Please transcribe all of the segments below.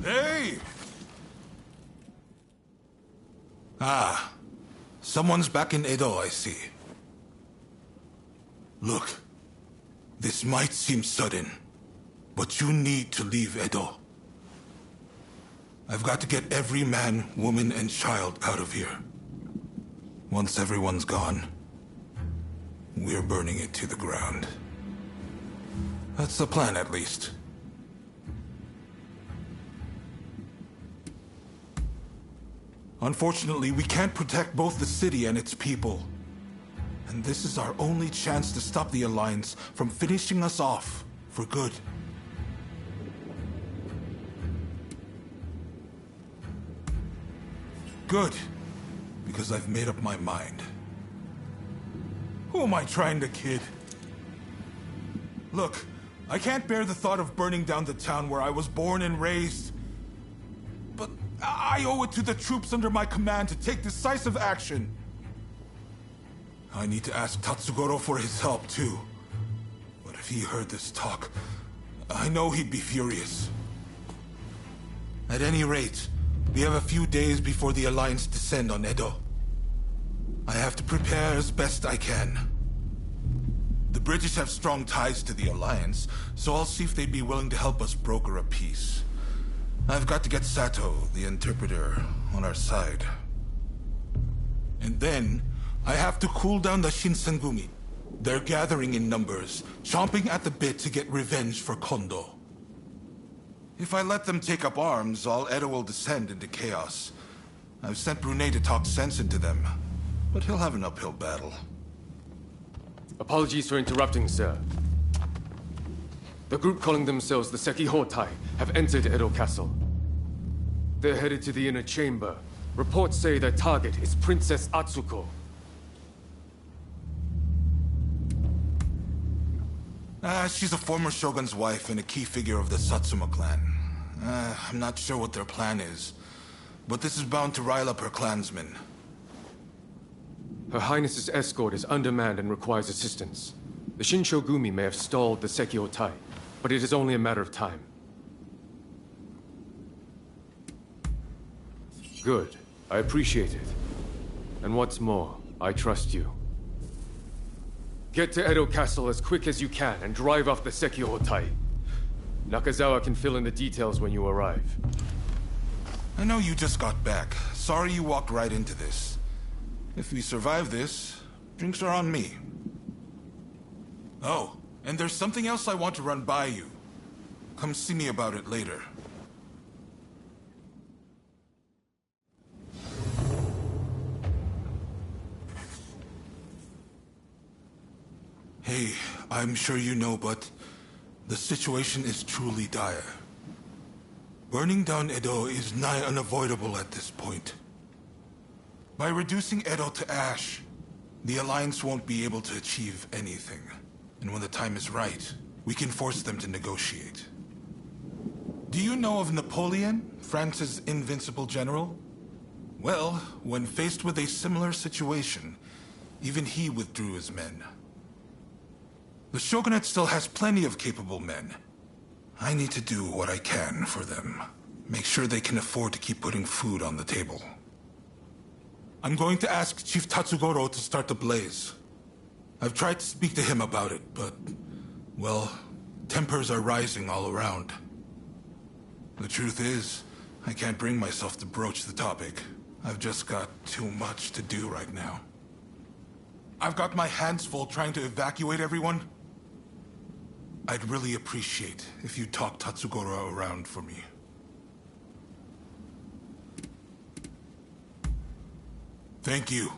Hey! Ah, someone's back in Edo, I see. Look, this might seem sudden, but you need to leave Edo. I've got to get every man, woman, and child out of here. Once everyone's gone, we're burning it to the ground. That's the plan, at least. Unfortunately, we can't protect both the city and its people. And this is our only chance to stop the Alliance from finishing us off for good. Good, because I've made up my mind. Who am I trying to kid? Look, I can't bear the thought of burning down the town where I was born and raised. But I owe it to the troops under my command to take decisive action. I need to ask Tatsugoro for his help, too. But if he heard this talk, I know he'd be furious. At any rate, we have a few days before the Alliance descend on Edo. I have to prepare as best I can. The British have strong ties to the Alliance, so I'll see if they'd be willing to help us broker a peace. I've got to get Sato, the interpreter, on our side. And then, I have to cool down the Shinsengumi. They're gathering in numbers, chomping at the bit to get revenge for Kondo. If I let them take up arms, all Edo will descend into chaos. I've sent Brunei to talk sense into them, but he'll have an uphill battle. Apologies for interrupting, sir. The group calling themselves the Sekihotai have entered Edo Castle. They're headed to the inner chamber. Reports say their target is Princess Atsuko. She's a former shogun's wife and a key figure of the Satsuma clan. I'm not sure what their plan is, but this is bound to rile up her clansmen. Her Highness's escort is undermanned and requires assistance. The Shinshogumi may have stalled the Sekihotai, but it is only a matter of time. Good. I appreciate it. And what's more, I trust you. Get to Edo Castle as quick as you can and drive off the Sekihotai. Nakazawa can fill in the details when you arrive. I know you just got back. Sorry you walked right into this. If we survive this, drinks are on me. Oh, and there's something else I want to run by you. Come see me about it later. Hey, I'm sure you know, but the situation is truly dire. Burning down Edo is nigh unavoidable at this point. By reducing Edo to ash, the Alliance won't be able to achieve anything. And when the time is right, we can force them to negotiate. Do you know of Napoleon, France's invincible general? Well, when faced with a similar situation, even he withdrew his men. The Shogunate still has plenty of capable men. I need to do what I can for them. Make sure they can afford to keep putting food on the table. I'm going to ask Chief Tatsugoro to start the blaze. I've tried to speak to him about it, but, well, tempers are rising all around. The truth is, I can't bring myself to broach the topic. I've just got too much to do right now. I've got my hands full trying to evacuate everyone. I'd really appreciate if you talk Tatsugoro around for me. Thank you.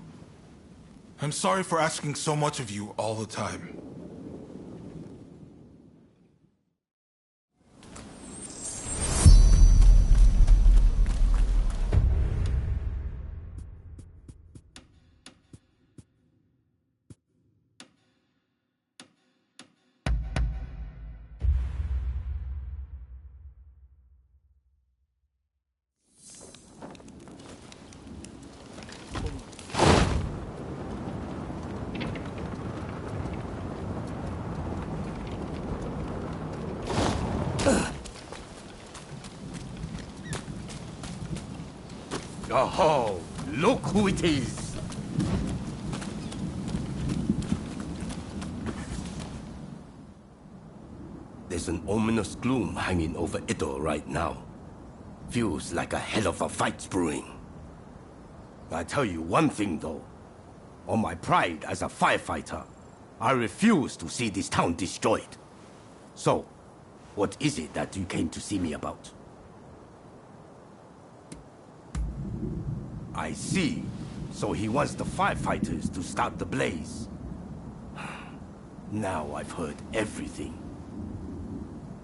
I'm sorry for asking so much of you all the time. Oh, look who it is! There's an ominous gloom hanging over Edo right now. Feels like a hell of a fight's brewing. I tell you one thing though. On my pride as a firefighter, I refuse to see this town destroyed. So, what is it that you came to see me about? I see. So he wants the firefighters to start the blaze. Now I've heard everything.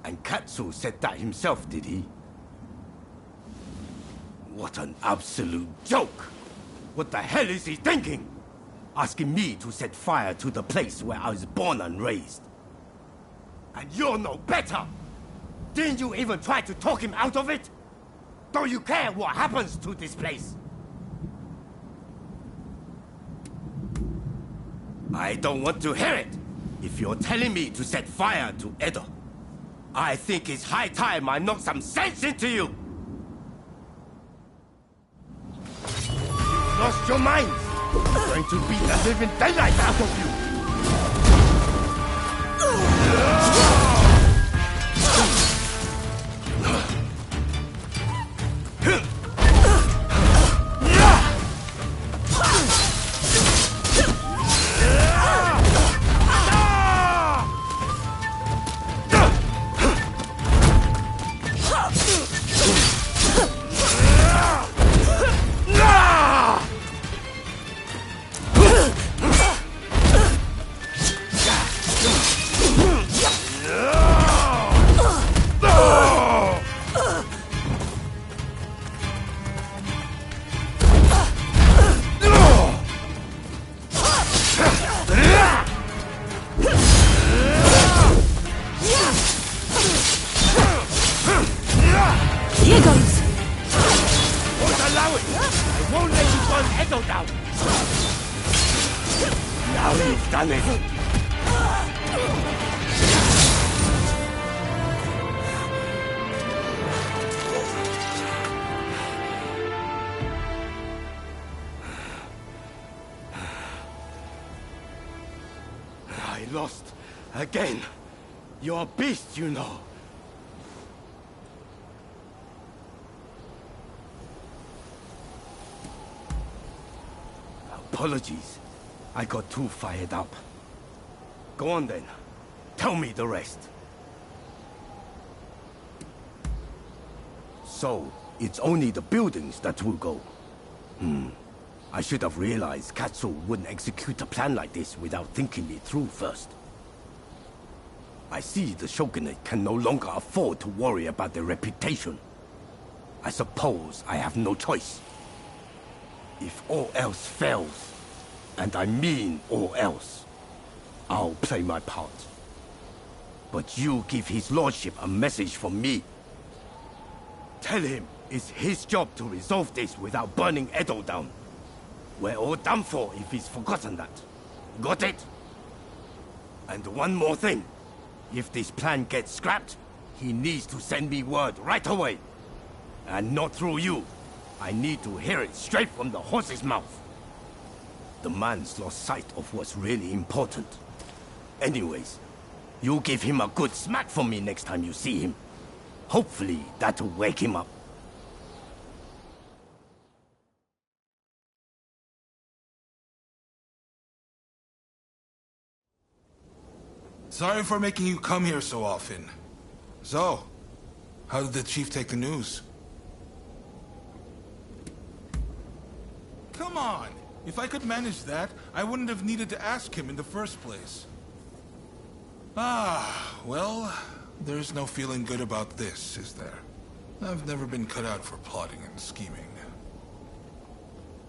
And Katsu said that himself, did he? What an absolute joke! What the hell is he thinking? Asking me to set fire to the place where I was born and raised. And you're no better! Didn't you even try to talk him out of it? Don't you care what happens to this place? I don't want to hear it! If you're telling me to set fire to Edo, I think it's high time I knock some sense into you! You've lost your minds! I'm going to beat the living daylight out of you! Lost again. You're a beast, you know. Apologies. I got too fired up. Go on then. Tell me the rest. So, it's only the buildings that will go. I should have realized Katsu wouldn't execute a plan like this without thinking it through first. I see the Shogunate can no longer afford to worry about their reputation. I suppose I have no choice. If all else fails, and I mean all else, I'll play my part. But you give his lordship a message from me. Tell him it's his job to resolve this without burning Edo down. We're all done for if he's forgotten that. Got it? And one more thing. If this plan gets scrapped, he needs to send me word right away. And not through you. I need to hear it straight from the horse's mouth. The man's lost sight of what's really important. Anyways, you give him a good smack for me next time you see him. Hopefully that'll wake him up. Sorry for making you come here so often. So, how did the chief take the news? Come on! If I could manage that, I wouldn't have needed to ask him in the first place. Well, there's no feeling good about this, is there? I've never been cut out for plotting and scheming.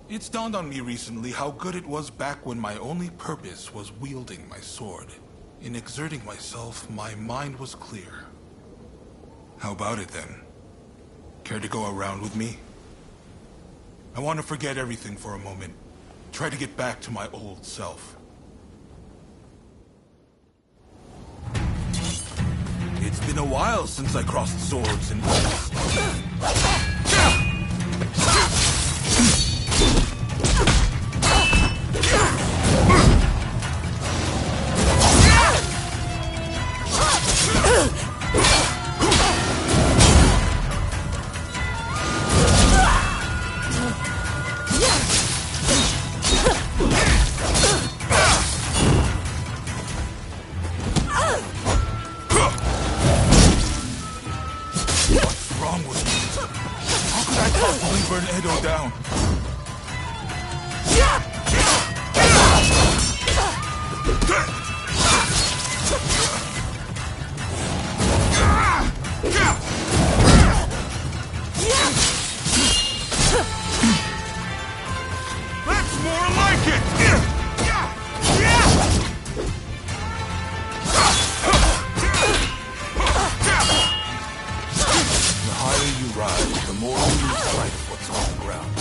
It's dawned on me recently how good it was back when my only purpose was wielding my sword. In exerting myself, my mind was clear. How about it then? Care to go around with me? I want to forget everything for a moment. Try to get back to my old self. It's been a while since I crossed swords and burn Edo down. That's more like it! The higher you rise, the more you lose sight of what's on the ground.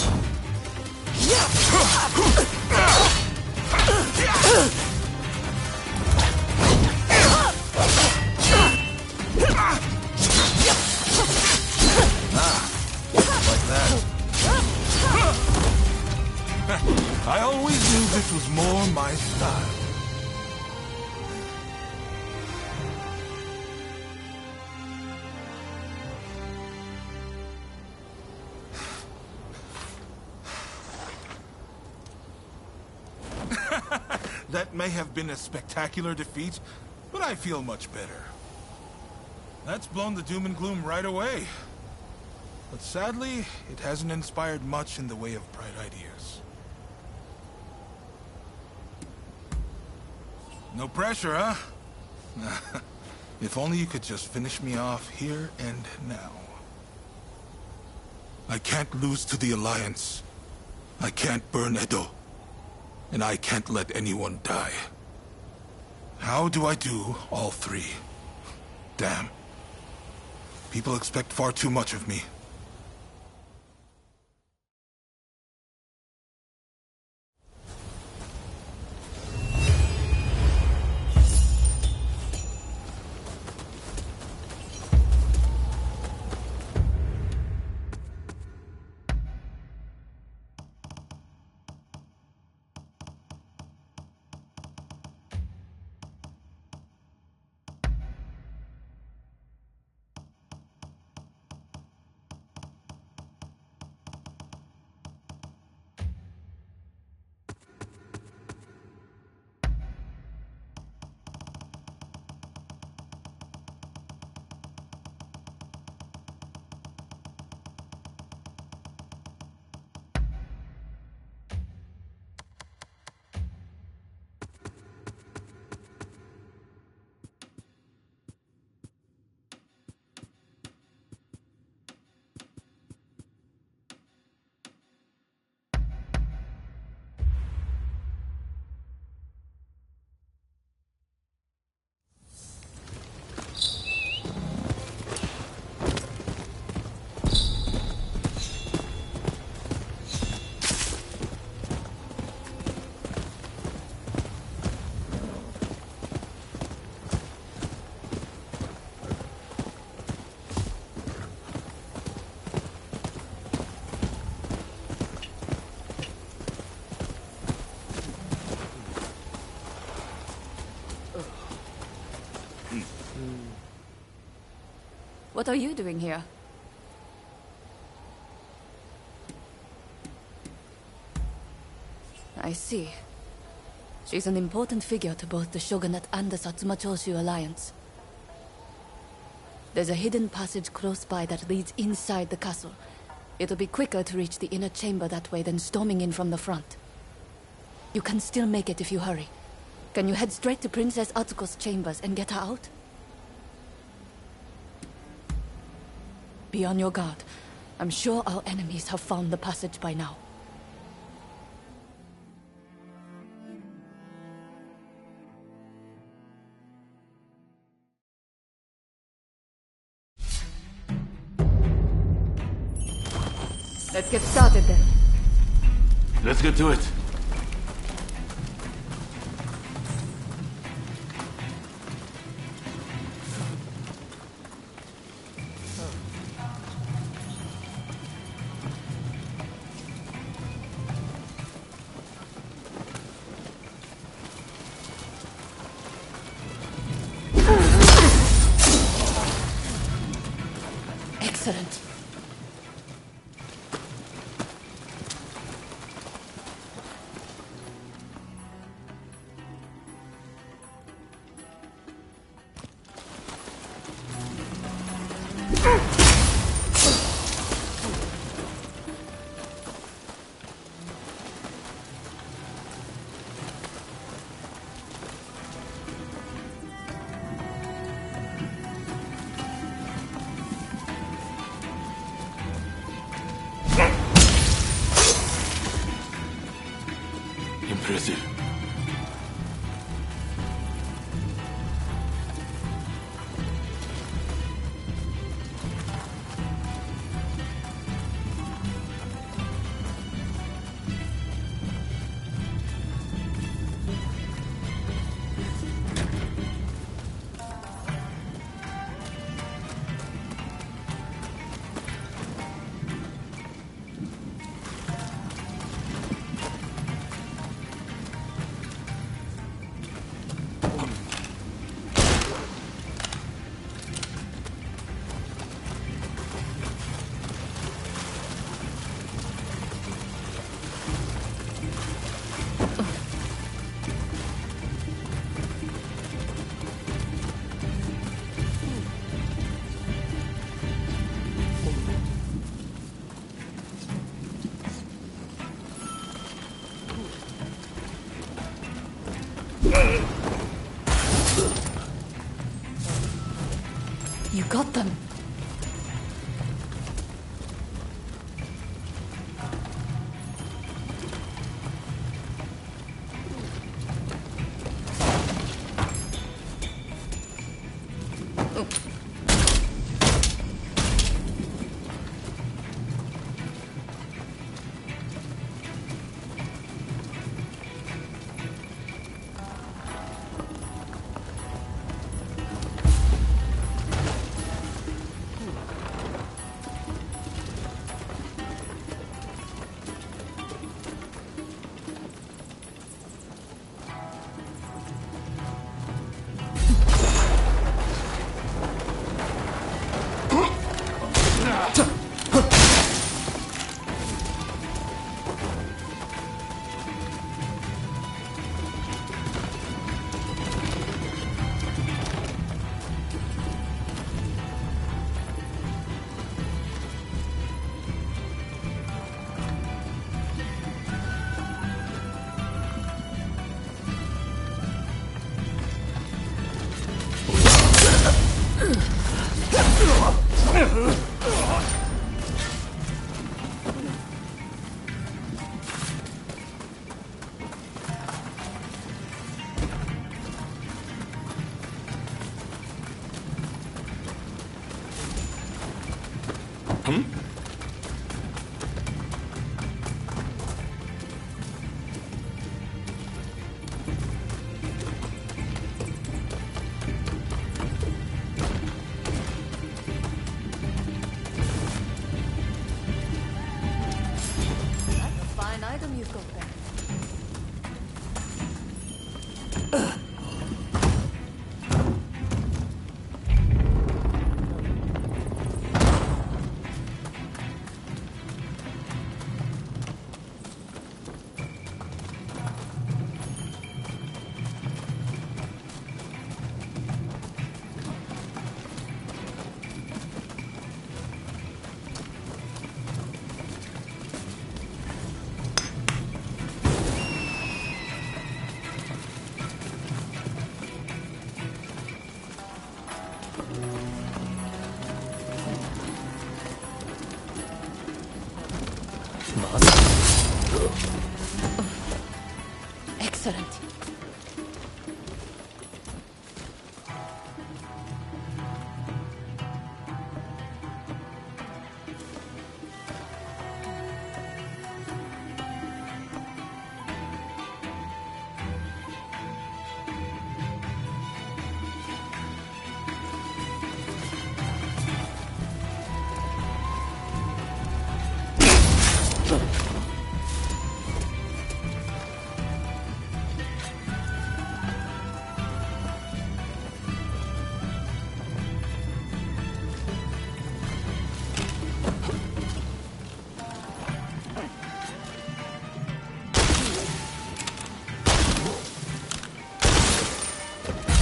Like that. I always knew this was more my style. That may have been a spectacular defeat, but I feel much better. That's blown the doom and gloom right away. But sadly, it hasn't inspired much in the way of bright ideas. No pressure, huh? If only you could just finish me off here and now. I can't lose to the Alliance. I can't burn Edo. And I can't let anyone die. How do I do all three? Damn. People expect far too much of me. What are you doing here? I see. She's an important figure to both the Shogunate and the Satsuma Choshu Alliance. There's a hidden passage close by that leads inside the castle. It'll be quicker to reach the inner chamber that way than storming in from the front. You can still make it if you hurry. Can you head straight to Princess Atsuko's chambers and get her out? Be on your guard. I'm sure our enemies have found the passage by now. Let's get started then. Let's get to it. Impressive. You got them. Excellent.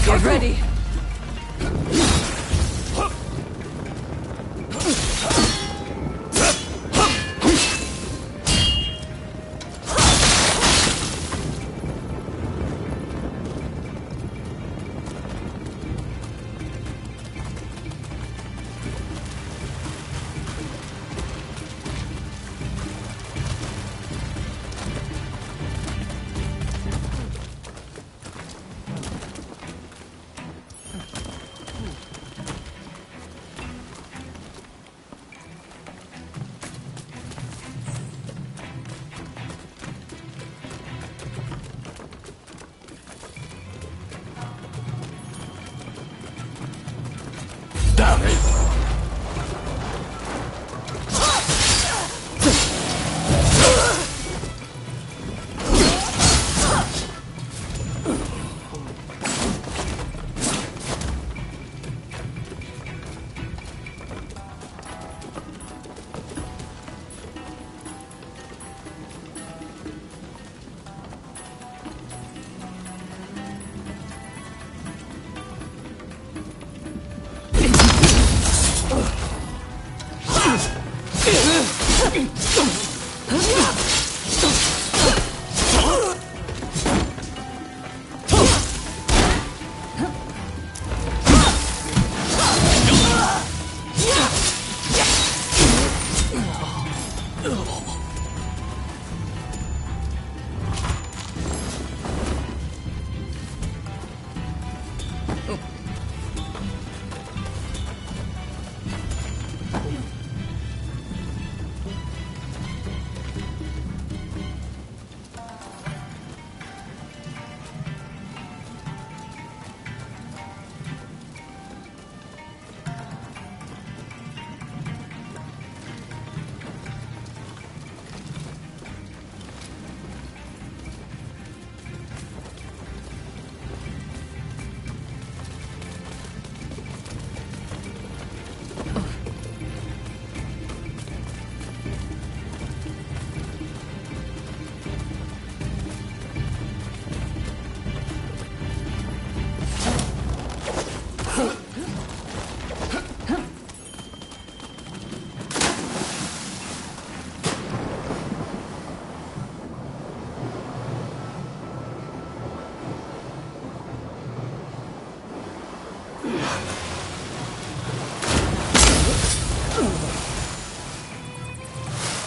Get ready.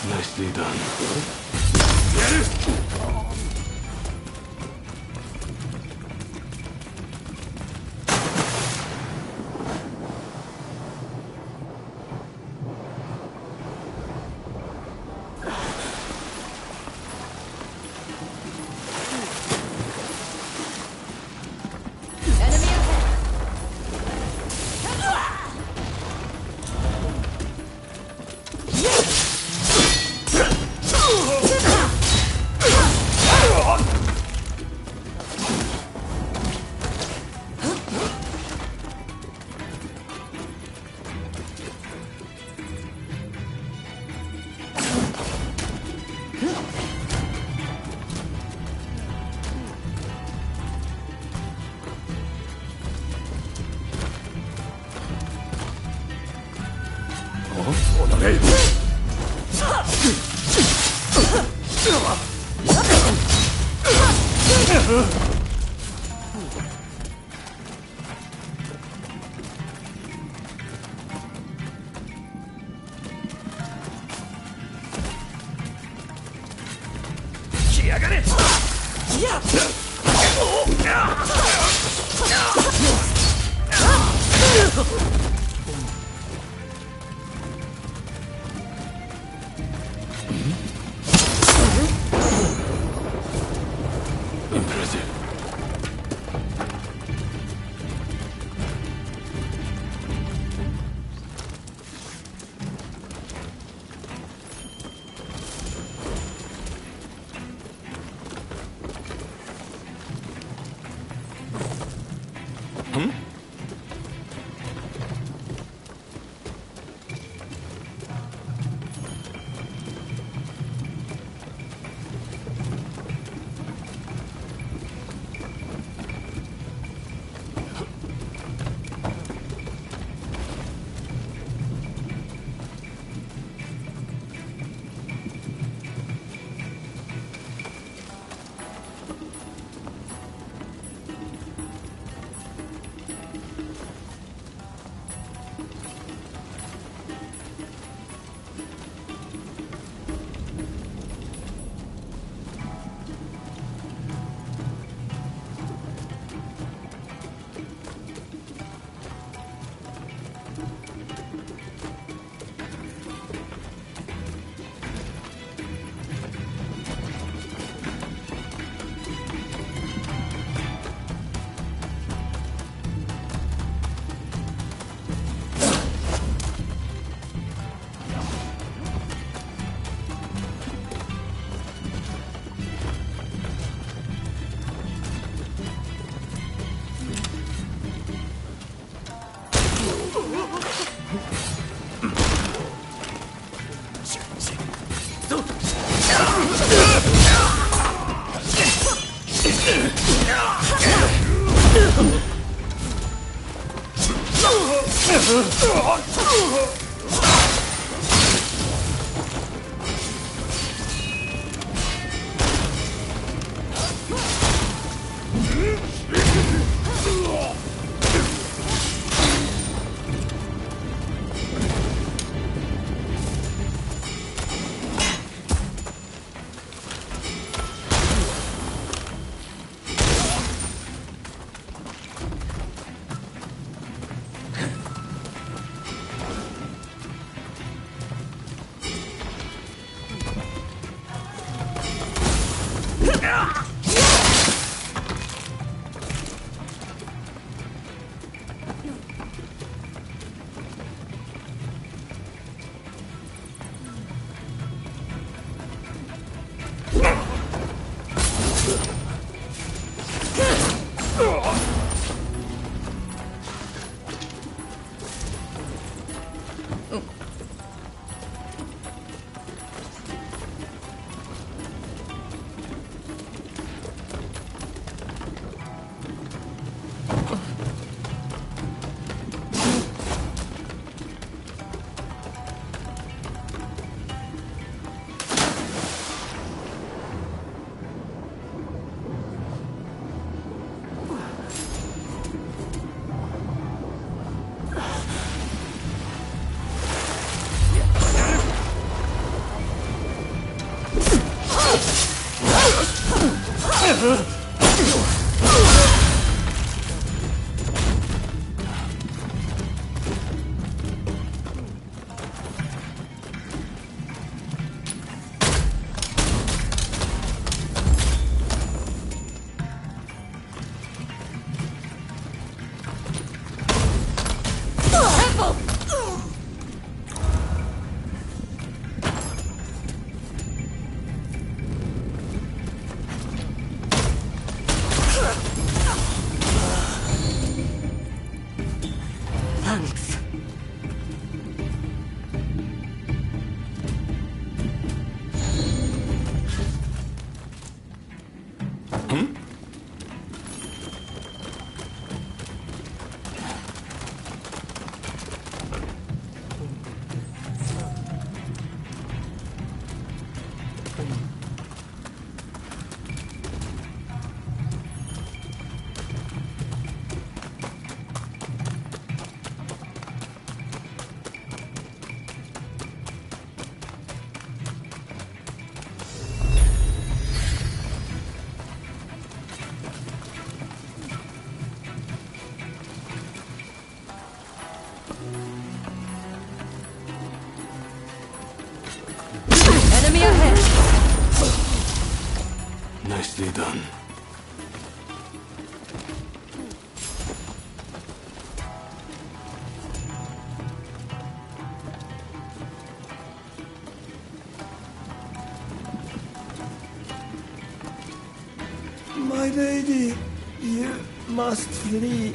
Nicely done. Impressive. Thanks. Enemy ahead. Nicely done. My lady, you must flee.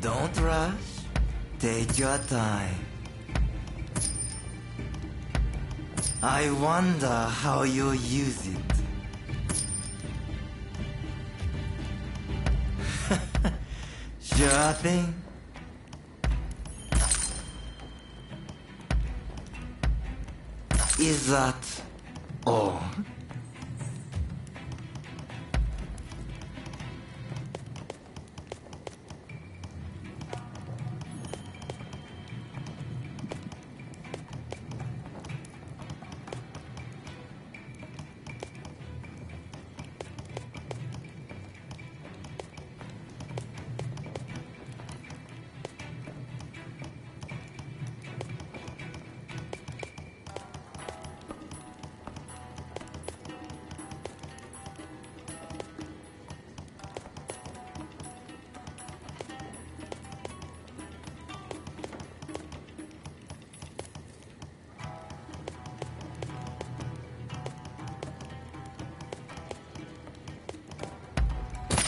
Don't rush. Take your time. I wonder how you use it. Sure thing. Is that all?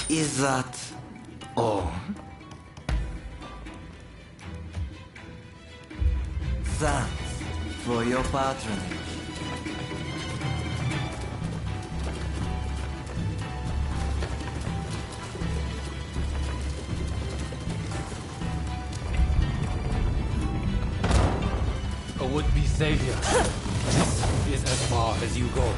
Is that all? Thanks for your patronage. A would-be savior. This is as far as you go.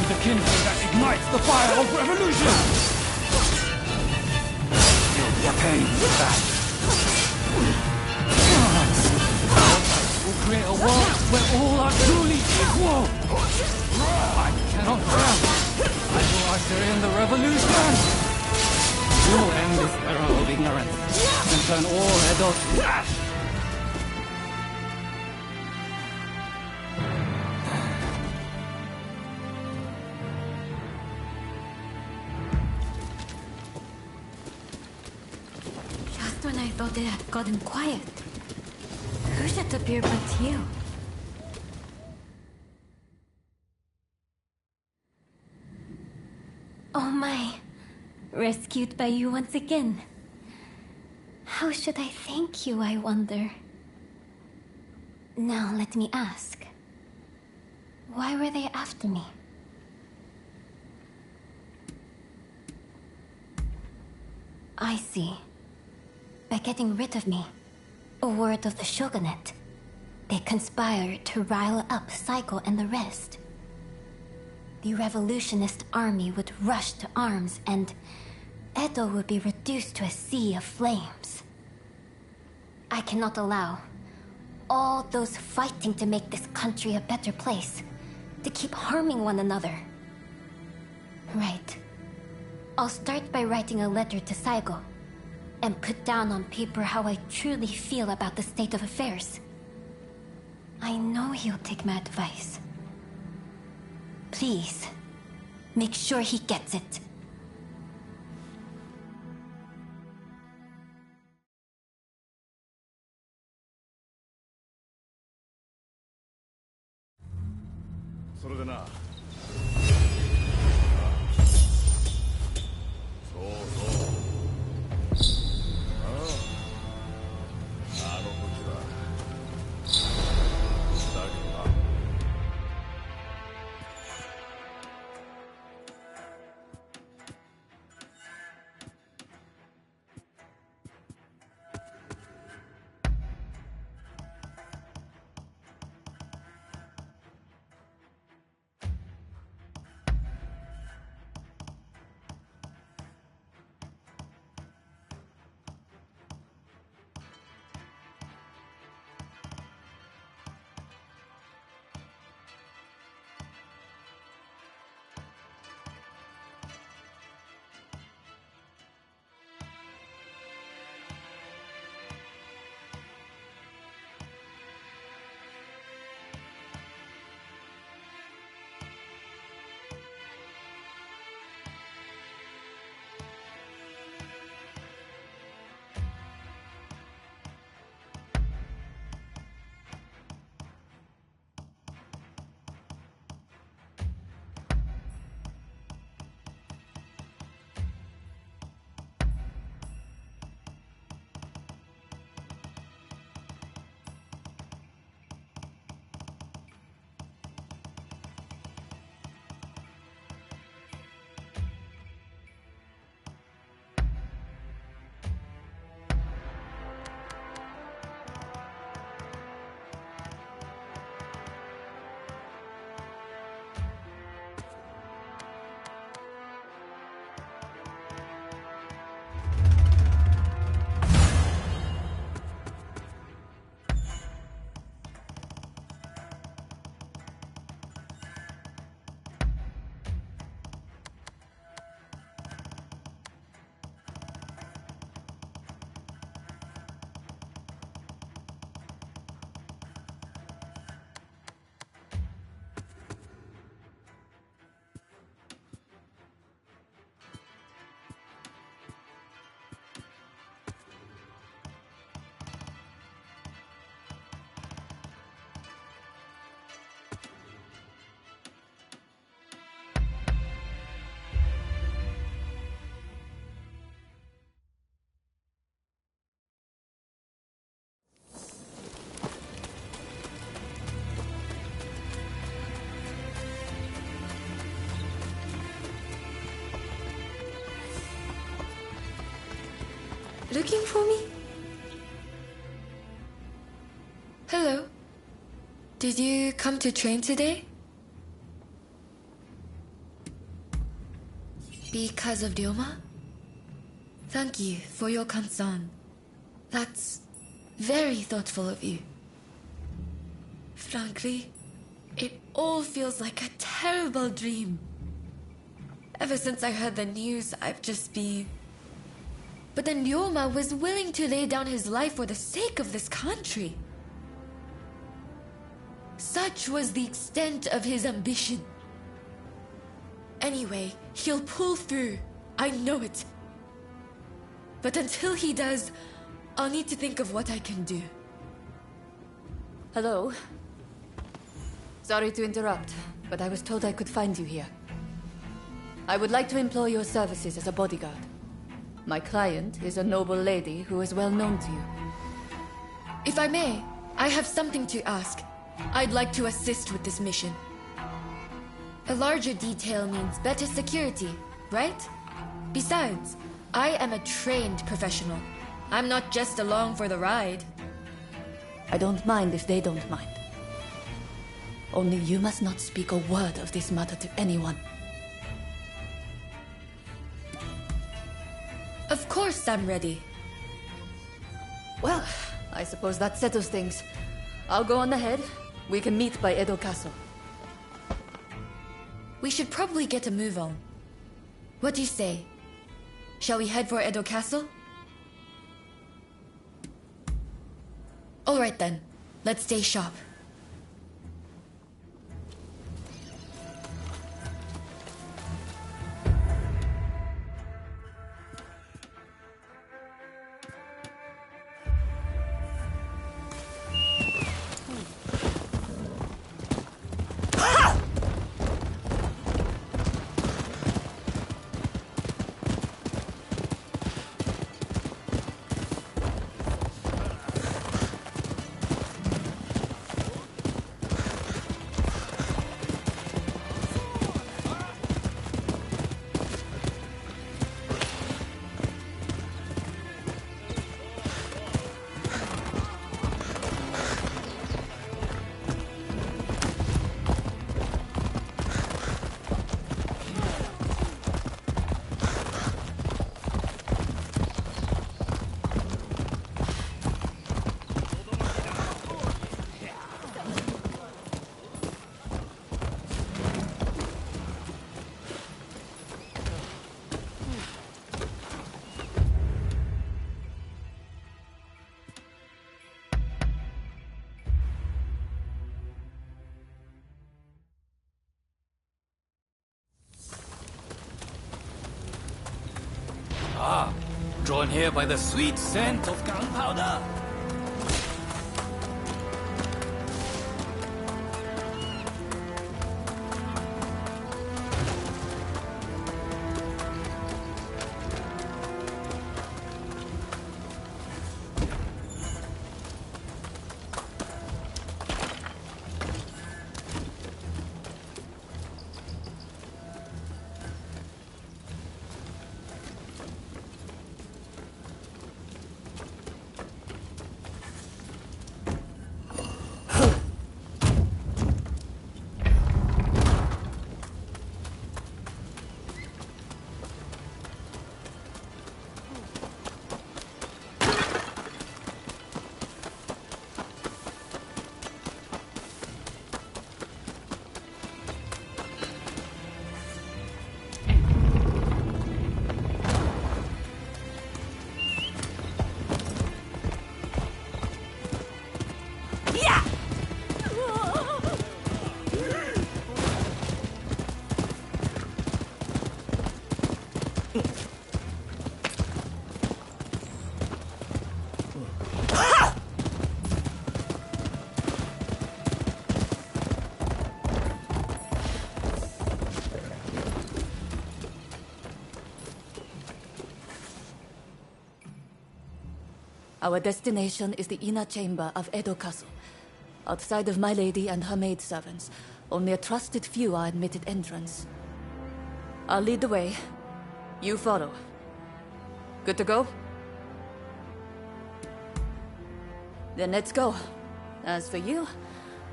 The kindling that ignites the fire of revolution! Feel the pain with that. We'll create a world where all are truly equal! I cannot fail. I will usher in the revolution! We will end this era of ignorance and turn all Edo to ash! thought it had gotten quiet. Who should appear but you? Oh my. Rescued by you once again. How should I thank you, I wonder? Now let me ask. Why were they after me? I see. By getting rid of me, a word of the shogunate, they conspired to rile up Saiko and the rest. The revolutionist army would rush to arms and Edo would be reduced to a sea of flames. I cannot allow all those fighting to make this country a better place to keep harming one another. Right. I'll start by writing a letter to Saigo and put down on paper how I truly feel about the state of affairs. I know he'll take my advice. Please, make sure he gets it. Looking for me? Hello. Did you come to train today? Because of Ryoma? Thank you for your concern. That's very thoughtful of you. Frankly, it all feels like a terrible dream. Ever since I heard the news, I've just been... But then Ryoma was willing to lay down his life for the sake of this country. Such was the extent of his ambition. Anyway, he'll pull through. I know it. But until he does, I'll need to think of what I can do. Hello? Sorry to interrupt, but I was told I could find you here. I would like to employ your services as a bodyguard. My client is a noble lady who is well known to you. If I may, I have something to ask. I'd like to assist with this mission. A larger detail means better security, right? Besides, I am a trained professional. I'm not just along for the ride. I don't mind if they don't mind. Only you must not speak a word of this matter to anyone. Of course I'm ready. Well, I suppose that settles things. I'll go on ahead. We can meet by Edo Castle. We should probably get a move on. What do you say? Shall we head for Edo Castle? All right then. Let's stay sharp. Drawn here by the sweet scent of gunpowder. Our destination is the inner chamber of Edo Castle. Outside of my lady and her maidservants, only a trusted few are admitted entrance. I'll lead the way. You follow. Good to go? Then let's go. As for you,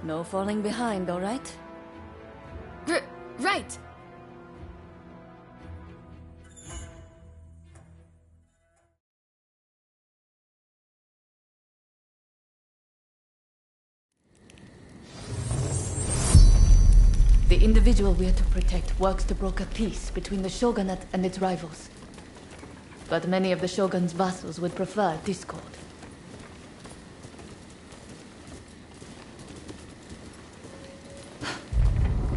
no falling behind, all right? Right! The individual we are to protect works to broker peace between the shogunate and its rivals. But many of the shogun's vassals would prefer discord.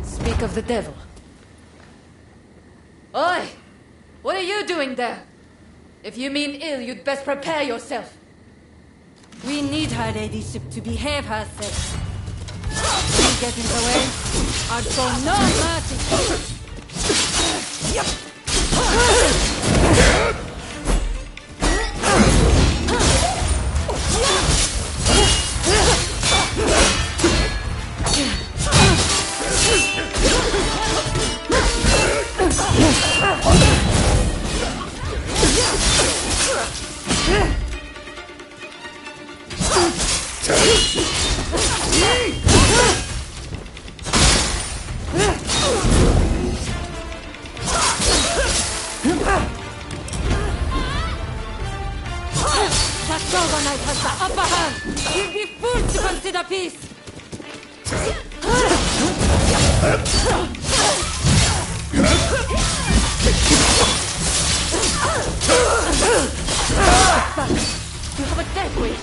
Speak of the devil. Oi! What are you doing there? If you mean ill, you'd best prepare yourself. We need her ladyship to behave herself. We get in the way, I'd show no mercy. That Shogunite has the upper hand! We'd be fools to consider peace! You have a death wish!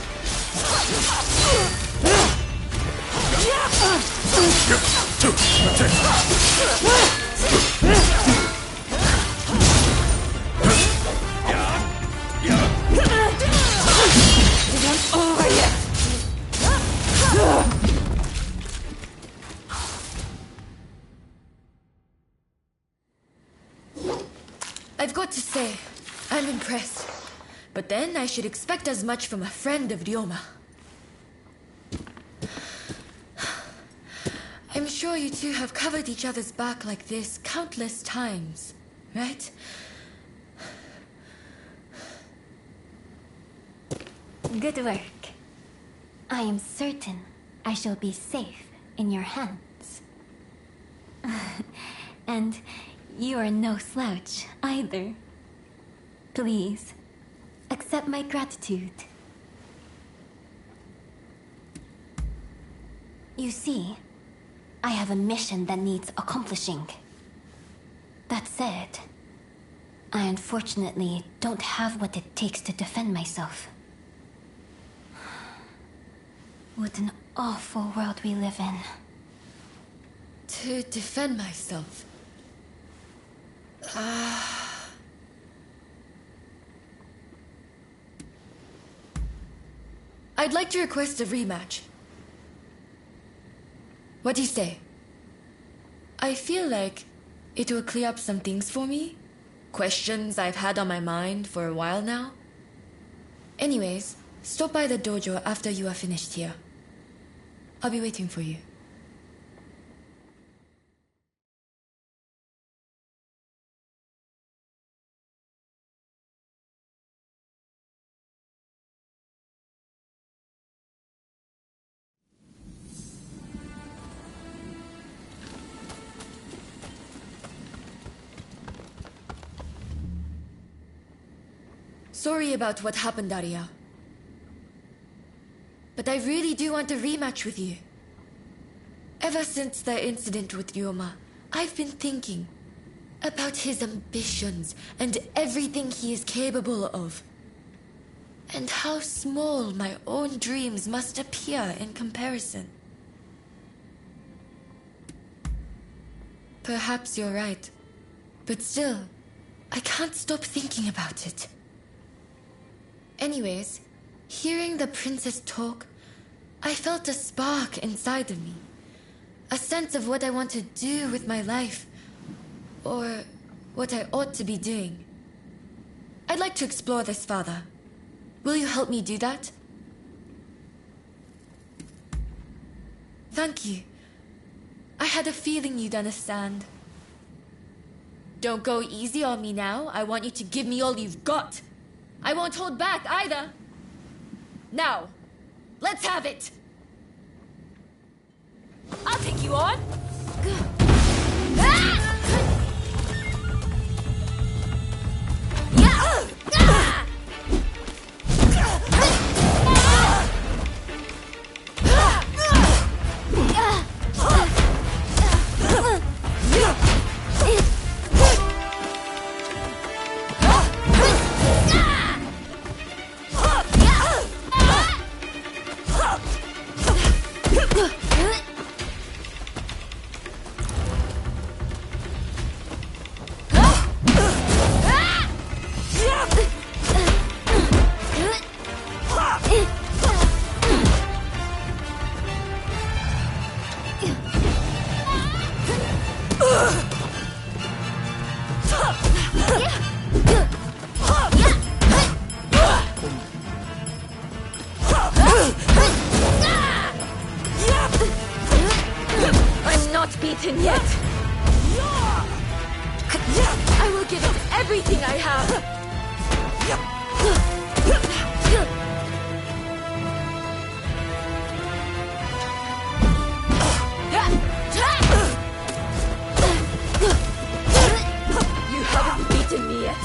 It ain't over yet! I've got to say, I'm impressed. But then I should expect as much from a friend of Ryoma. I'm sure you two have covered each other's back like this countless times, right? Good work. I am certain I shall be safe in your hands. And you are no slouch either. Please, accept my gratitude. You see, I have a mission that needs accomplishing. That said, I unfortunately don't have what it takes to defend myself. What an awful world we live in. To defend myself. I'd like to request a rematch. What do you say? I feel like it will clear up some things for me. Questions I've had on my mind for a while now. Anyways, stop by the dojo after you are finished here. I'll be waiting for you. Sorry about what happened, Arya. But I really do want a rematch with you. Ever since the incident with Ryoma, I've been thinking about his ambitions and everything he is capable of. And how small my own dreams must appear in comparison. Perhaps you're right. But still, I can't stop thinking about it. Anyways, hearing the princess talk, I felt a spark inside of me. A sense of what I want to do with my life. Or what I ought to be doing. I'd like to explore this further. Will you help me do that? Thank you. I had a feeling you'd understand. Don't go easy on me now. I want you to give me all you've got. I won't hold back either. Now, let's have it. I'll take you on. beaten yet! I will give it everything I have! You haven't beaten me yet!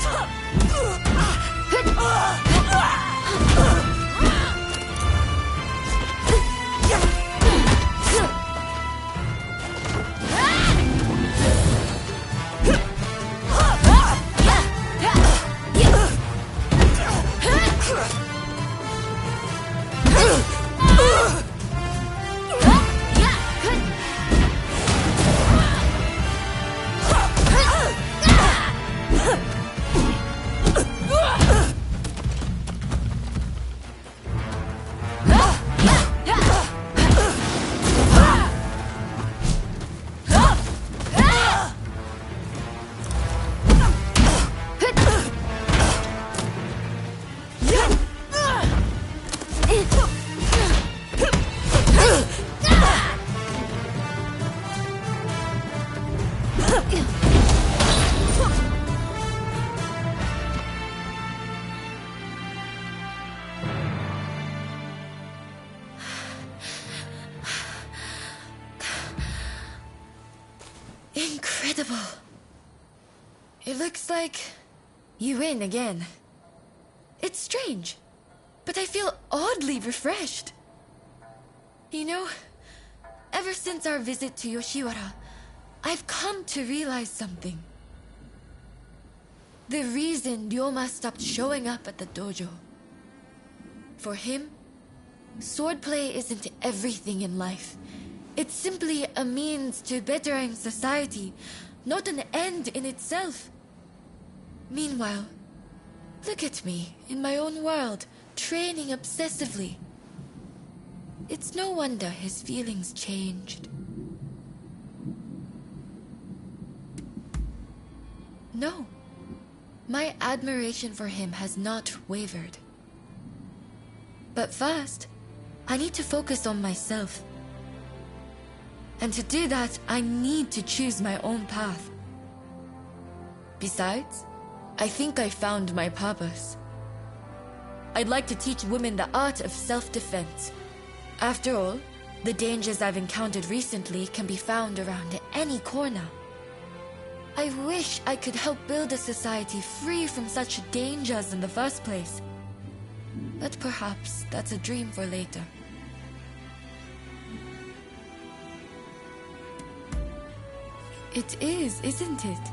Incredible. It looks like you win again. It's strange, but I feel oddly refreshed. You know, ever since our visit to Yoshiwara, I've come to realize something. The reason Ryoma stopped showing up at the dojo. For him, swordplay isn't everything in life. It's simply a means to bettering society, not an end in itself. Meanwhile, look at me, in my own world, training obsessively. It's no wonder his feelings changed. No, my admiration for him has not wavered. But first, I need to focus on myself. And to do that, I need to choose my own path. Besides, I think I found my purpose. I'd like to teach women the art of self-defense. After all, the dangers I've encountered recently can be found around any corner. I wish I could help build a society free from such dangers in the first place. But perhaps that's a dream for later. It is, isn't it?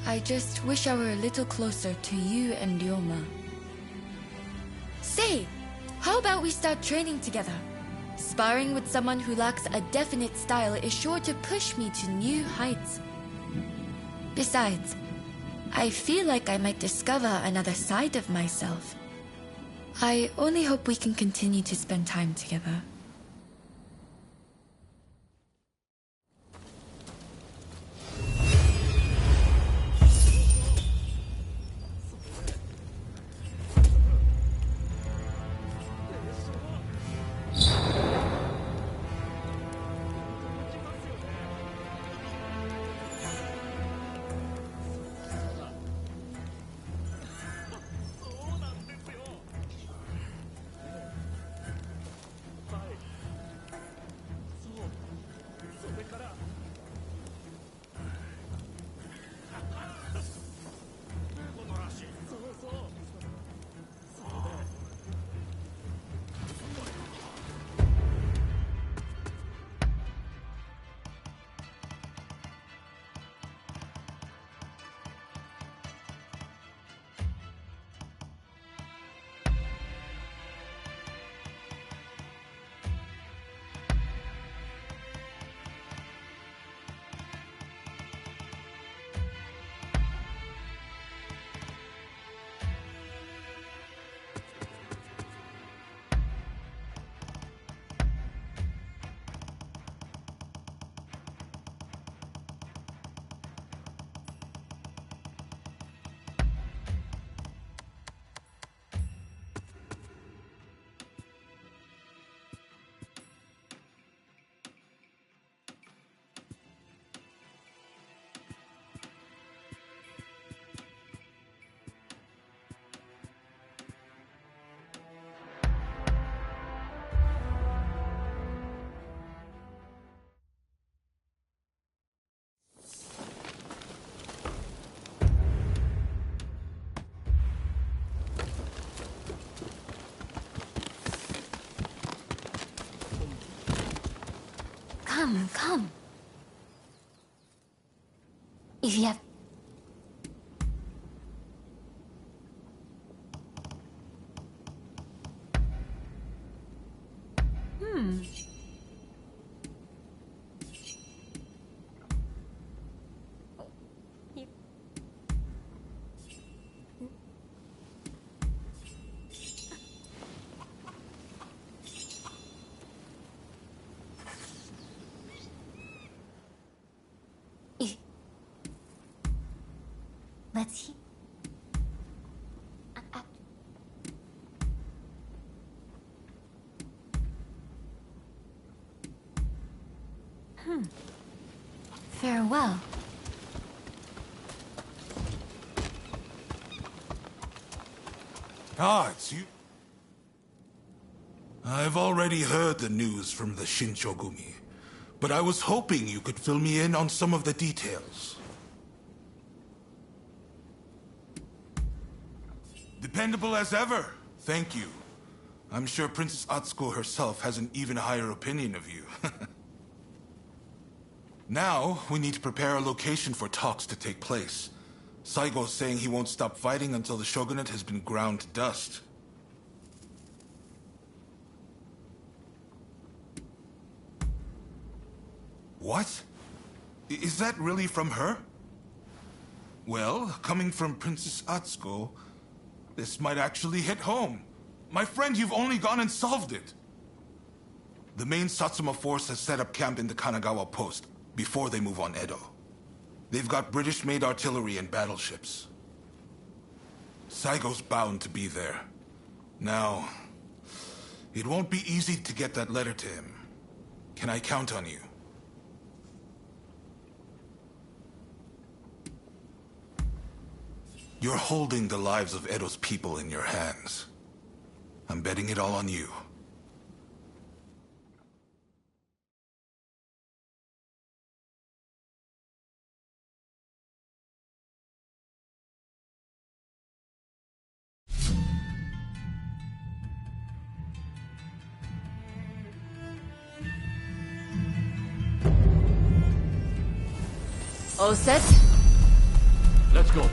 I just wish I were a little closer to you and Ryoma. Say, how about we start training together? Sparring with someone who lacks a definite style is sure to push me to new heights. Besides, I feel like I might discover another side of myself. I only hope we can continue to spend time together. Come. If you have... Let's see. Farewell. Ah, it's you. I've already heard the news from the Shinchogumi, but I was hoping you could fill me in on some of the details. Dependable as ever. Thank you. I'm sure Princess Atsuko herself has an even higher opinion of you. Now, we need to prepare a location for talks to take place. Saigo's saying he won't stop fighting until the shogunate has been ground to dust. What? Is that really from her? Well, coming from Princess Atsuko, this might actually hit home. My friend, you've only gone and solved it. The main Satsuma force has set up camp in the Kanagawa post before they move on Edo. They've got British-made artillery and battleships. Saigo's bound to be there. Now, it won't be easy to get that letter to him. Can I count on you? You're holding the lives of Edo's people in your hands. I'm betting it all on you. All set? Let's go.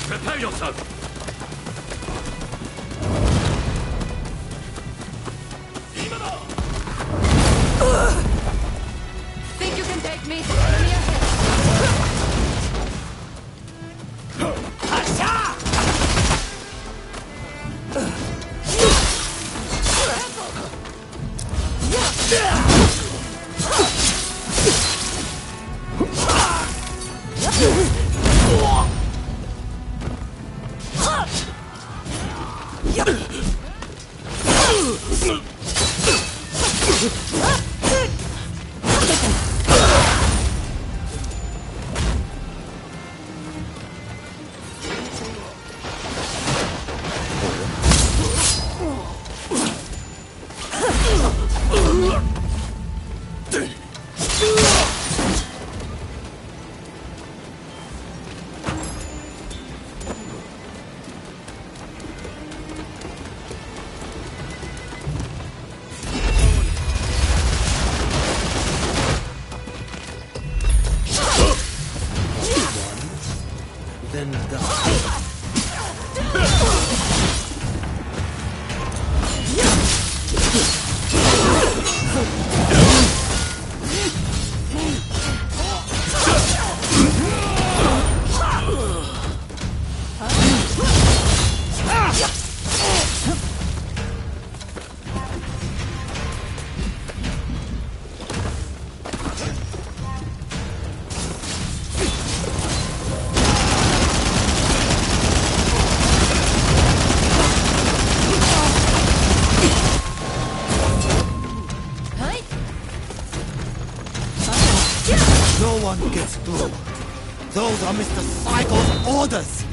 Prepare yourself! Think you can take me? Enemy ahead. Then done. No one gets through. Those are Mr. Cycle's orders!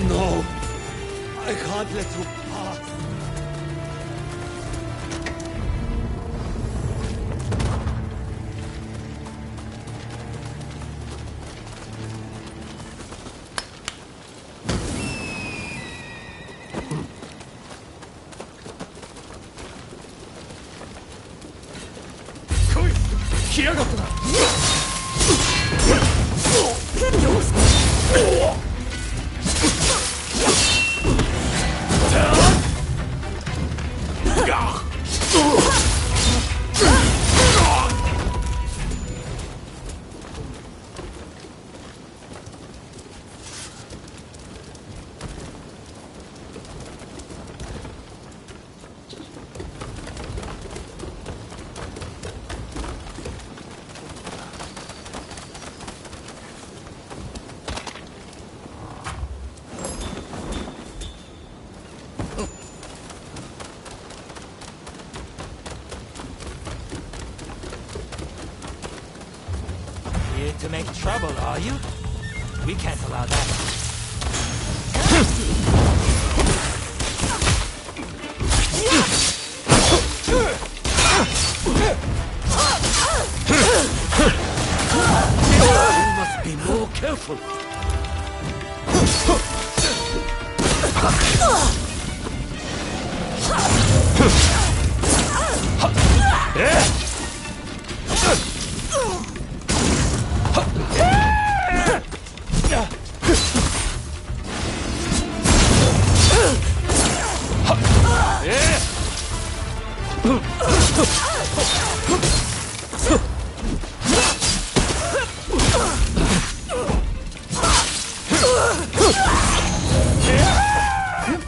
No! I can't let you pass! Here to make trouble, are you? We can't allow that. You must be more careful.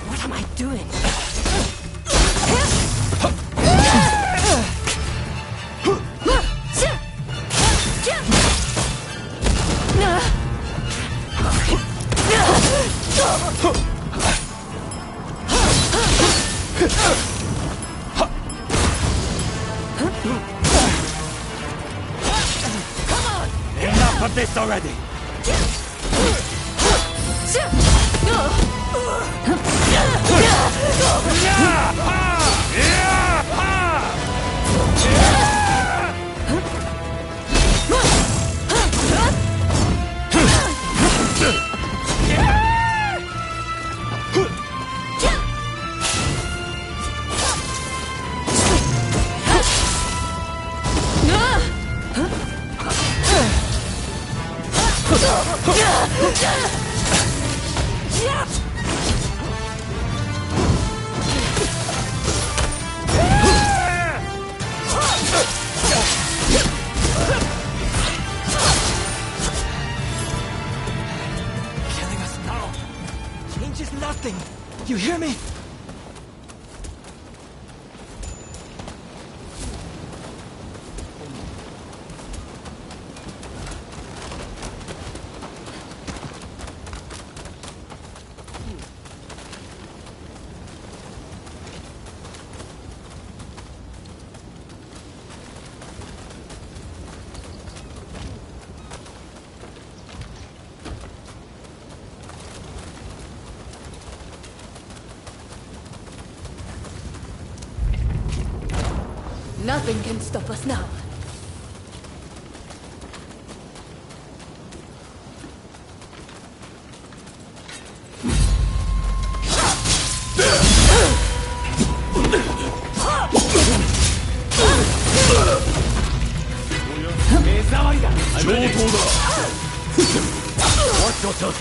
What am I doing? Enough of this already! Killing us now changes nothing. You hear me? Nothing can stop us now. Watch yourself!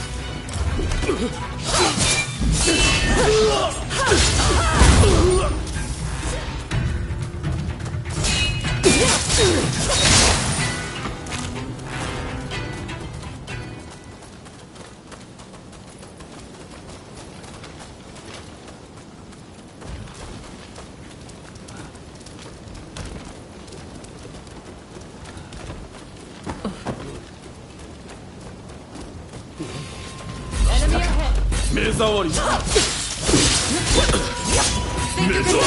目障り。目障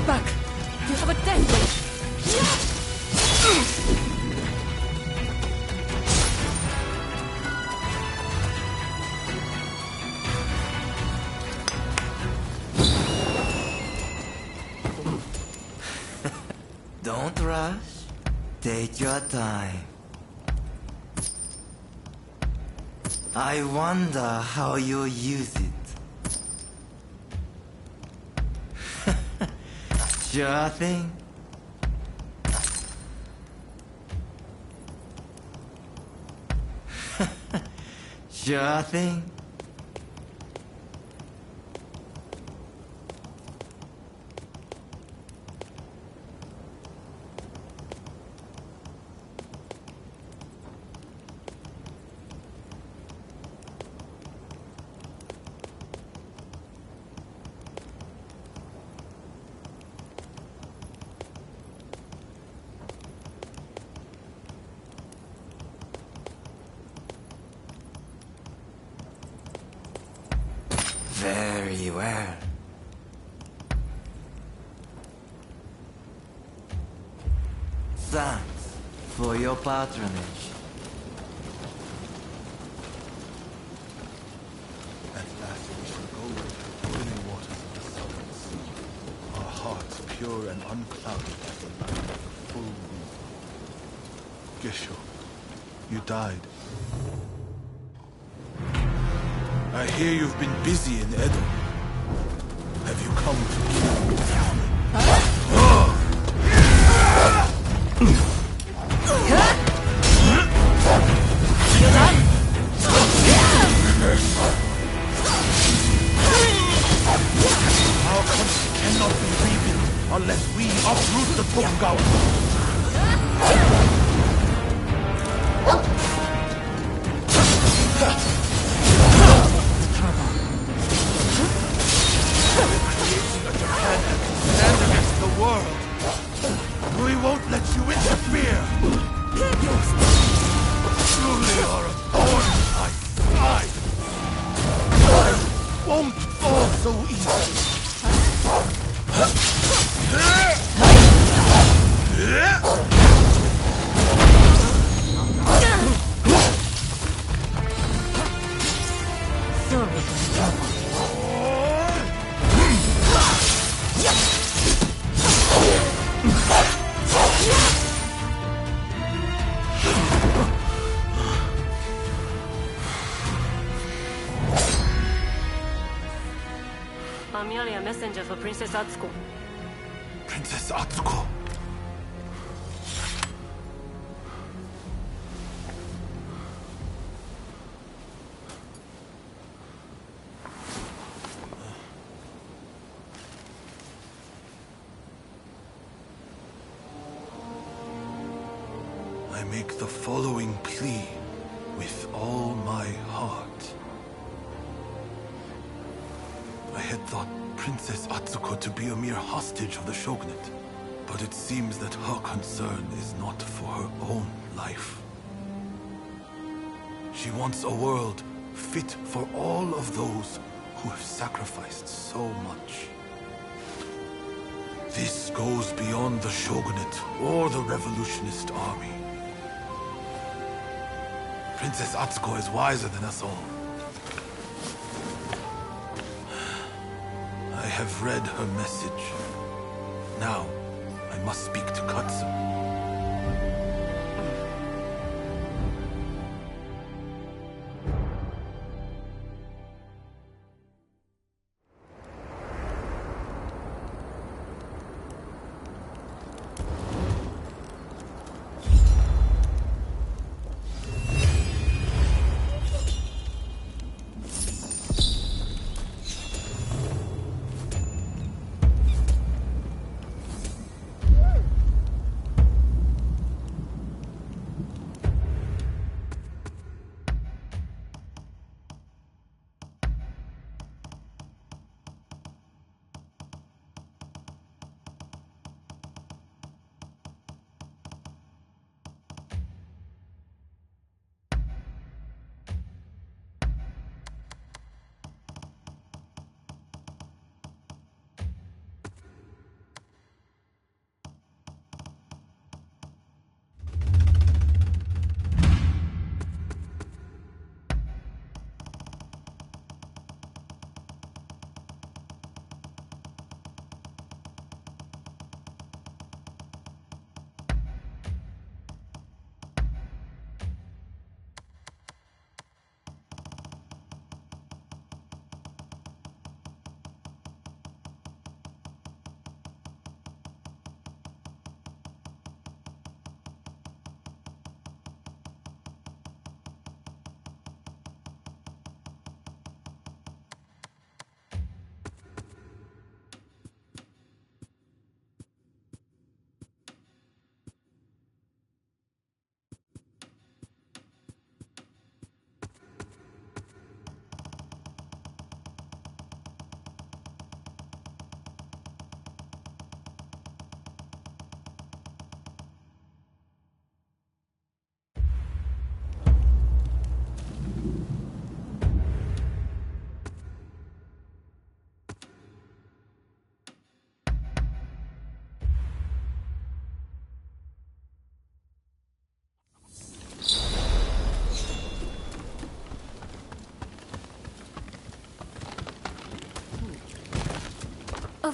Back! You have a death wish! Don't rush. Take your time. I wonder how you'll use it. Sure thing. Sure thing. Very well. Thanks for your patronage. At last we shall go to the boiling waters of the southern sea, our hearts pure and unclouded as the light of the full moon. Gesho, you died. I hear you've been busy in Edo. Have you come to kill me? Our country cannot be rebuilt unless we uproot the Tokugawa. We won't let you interfere! Truly are a thorn in my side! I won't fall so easily! I'm merely a messenger for Princess Atsuko. Princess Atsuko! I make the following plea with all my heart. I had thought Princess Atsuko to be a mere hostage of the shogunate, but it seems that her concern is not for her own life. She wants a world fit for all of those who have sacrificed so much. This goes beyond the shogunate or the revolutionist army. Princess Atsuko is wiser than us all. I have read her message. Now, I must speak to Katsu.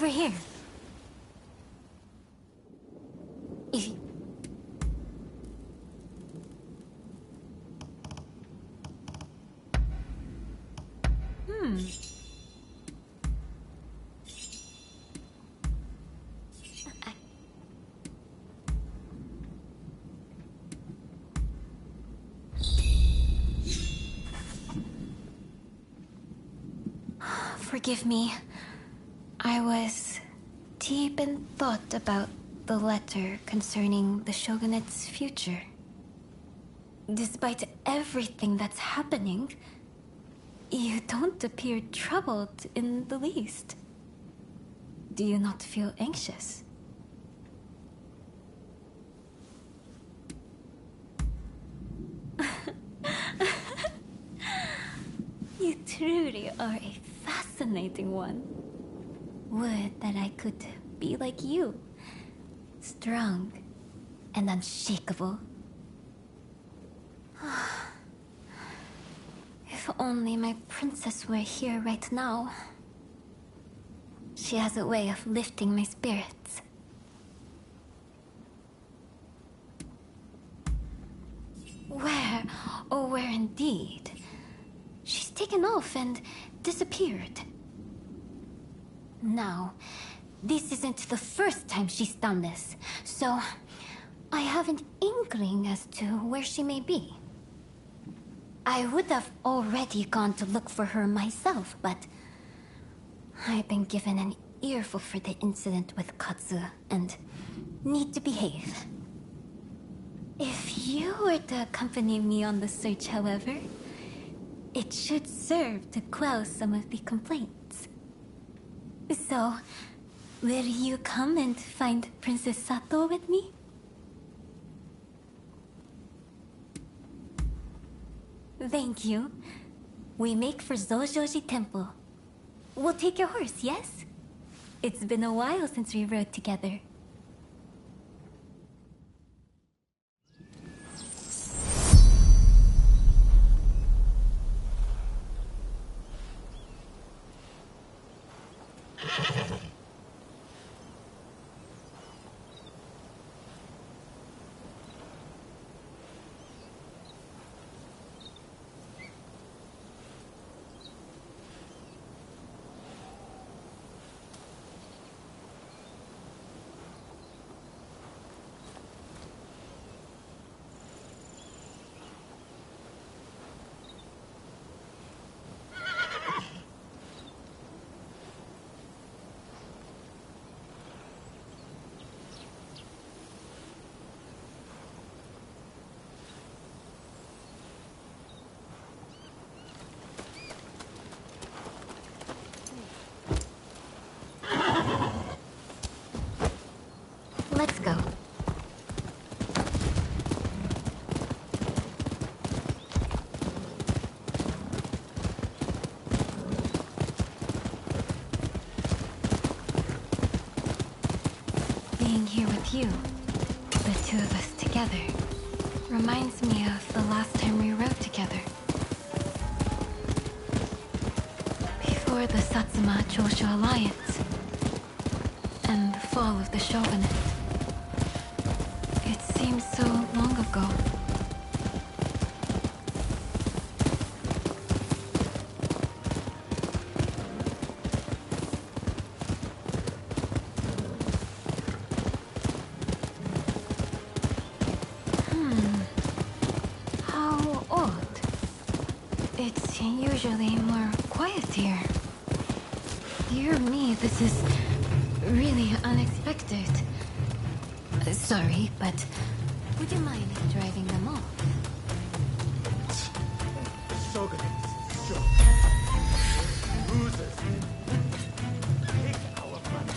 over here. If you... Forgive me. I was deep in thought about the letter concerning the Shogunate's future. Despite everything that's happening, you don't appear troubled in the least. Do you not feel anxious? You truly are a fascinating one. Would that I could be like you. Strong and unshakable. If only my princess were here right now. She has a way of lifting my spirits. Where, oh where indeed? She's taken off and disappeared. Now, this isn't the first time she's done this, so I have an inkling as to where she may be. I would have already gone to look for her myself, but I've been given an earful for the incident with Katsu and need to behave. If you were to accompany me on the search, however, it should serve to quell some of the complaints. So, will you come and find Princess Sato with me? Thank you. We make for Zojoji Temple. We'll take your horse, yes? It's been a while since we rode together. Let's go. Being here with you, the two of us together, reminds me of the last time we rode together. Before the Satsuma-Choshu alliance and the fall of the Shogunate. It seems so long ago. How odd. It's usually more quiet here. Dear me, this is really unexpected. Sorry, but would you mind driving them off? Shogunate, sure. Losers. Take our money.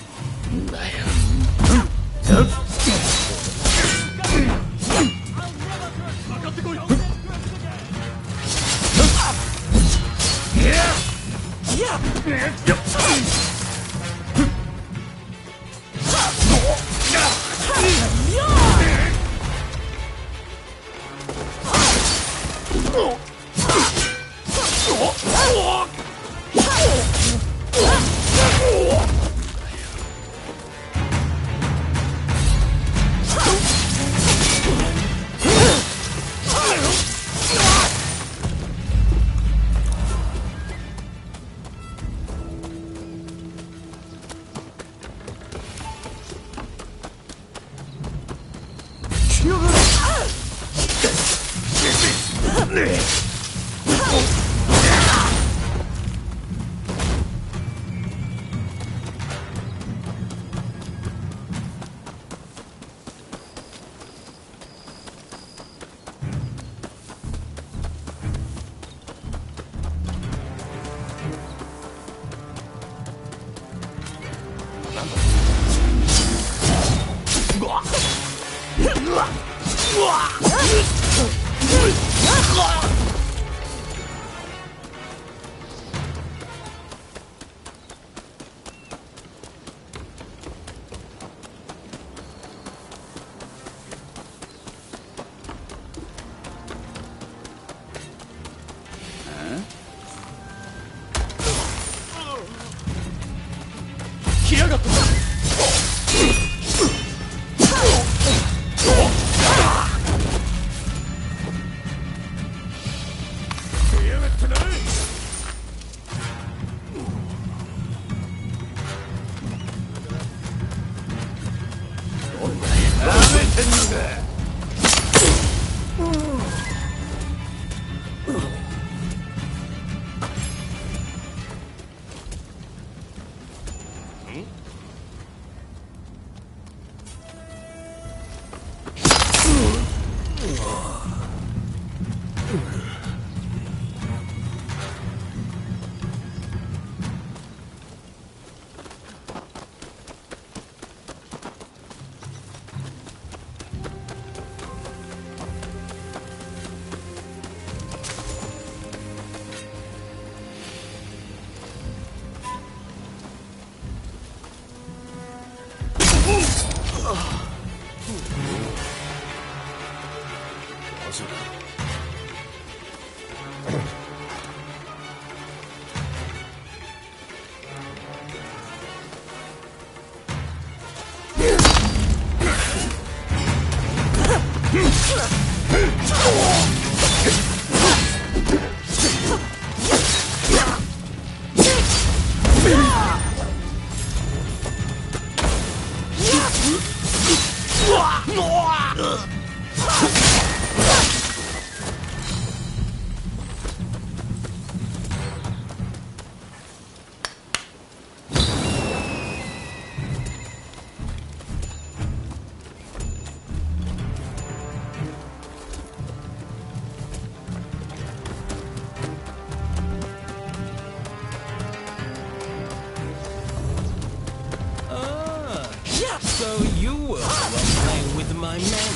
So you were the one playing with my men.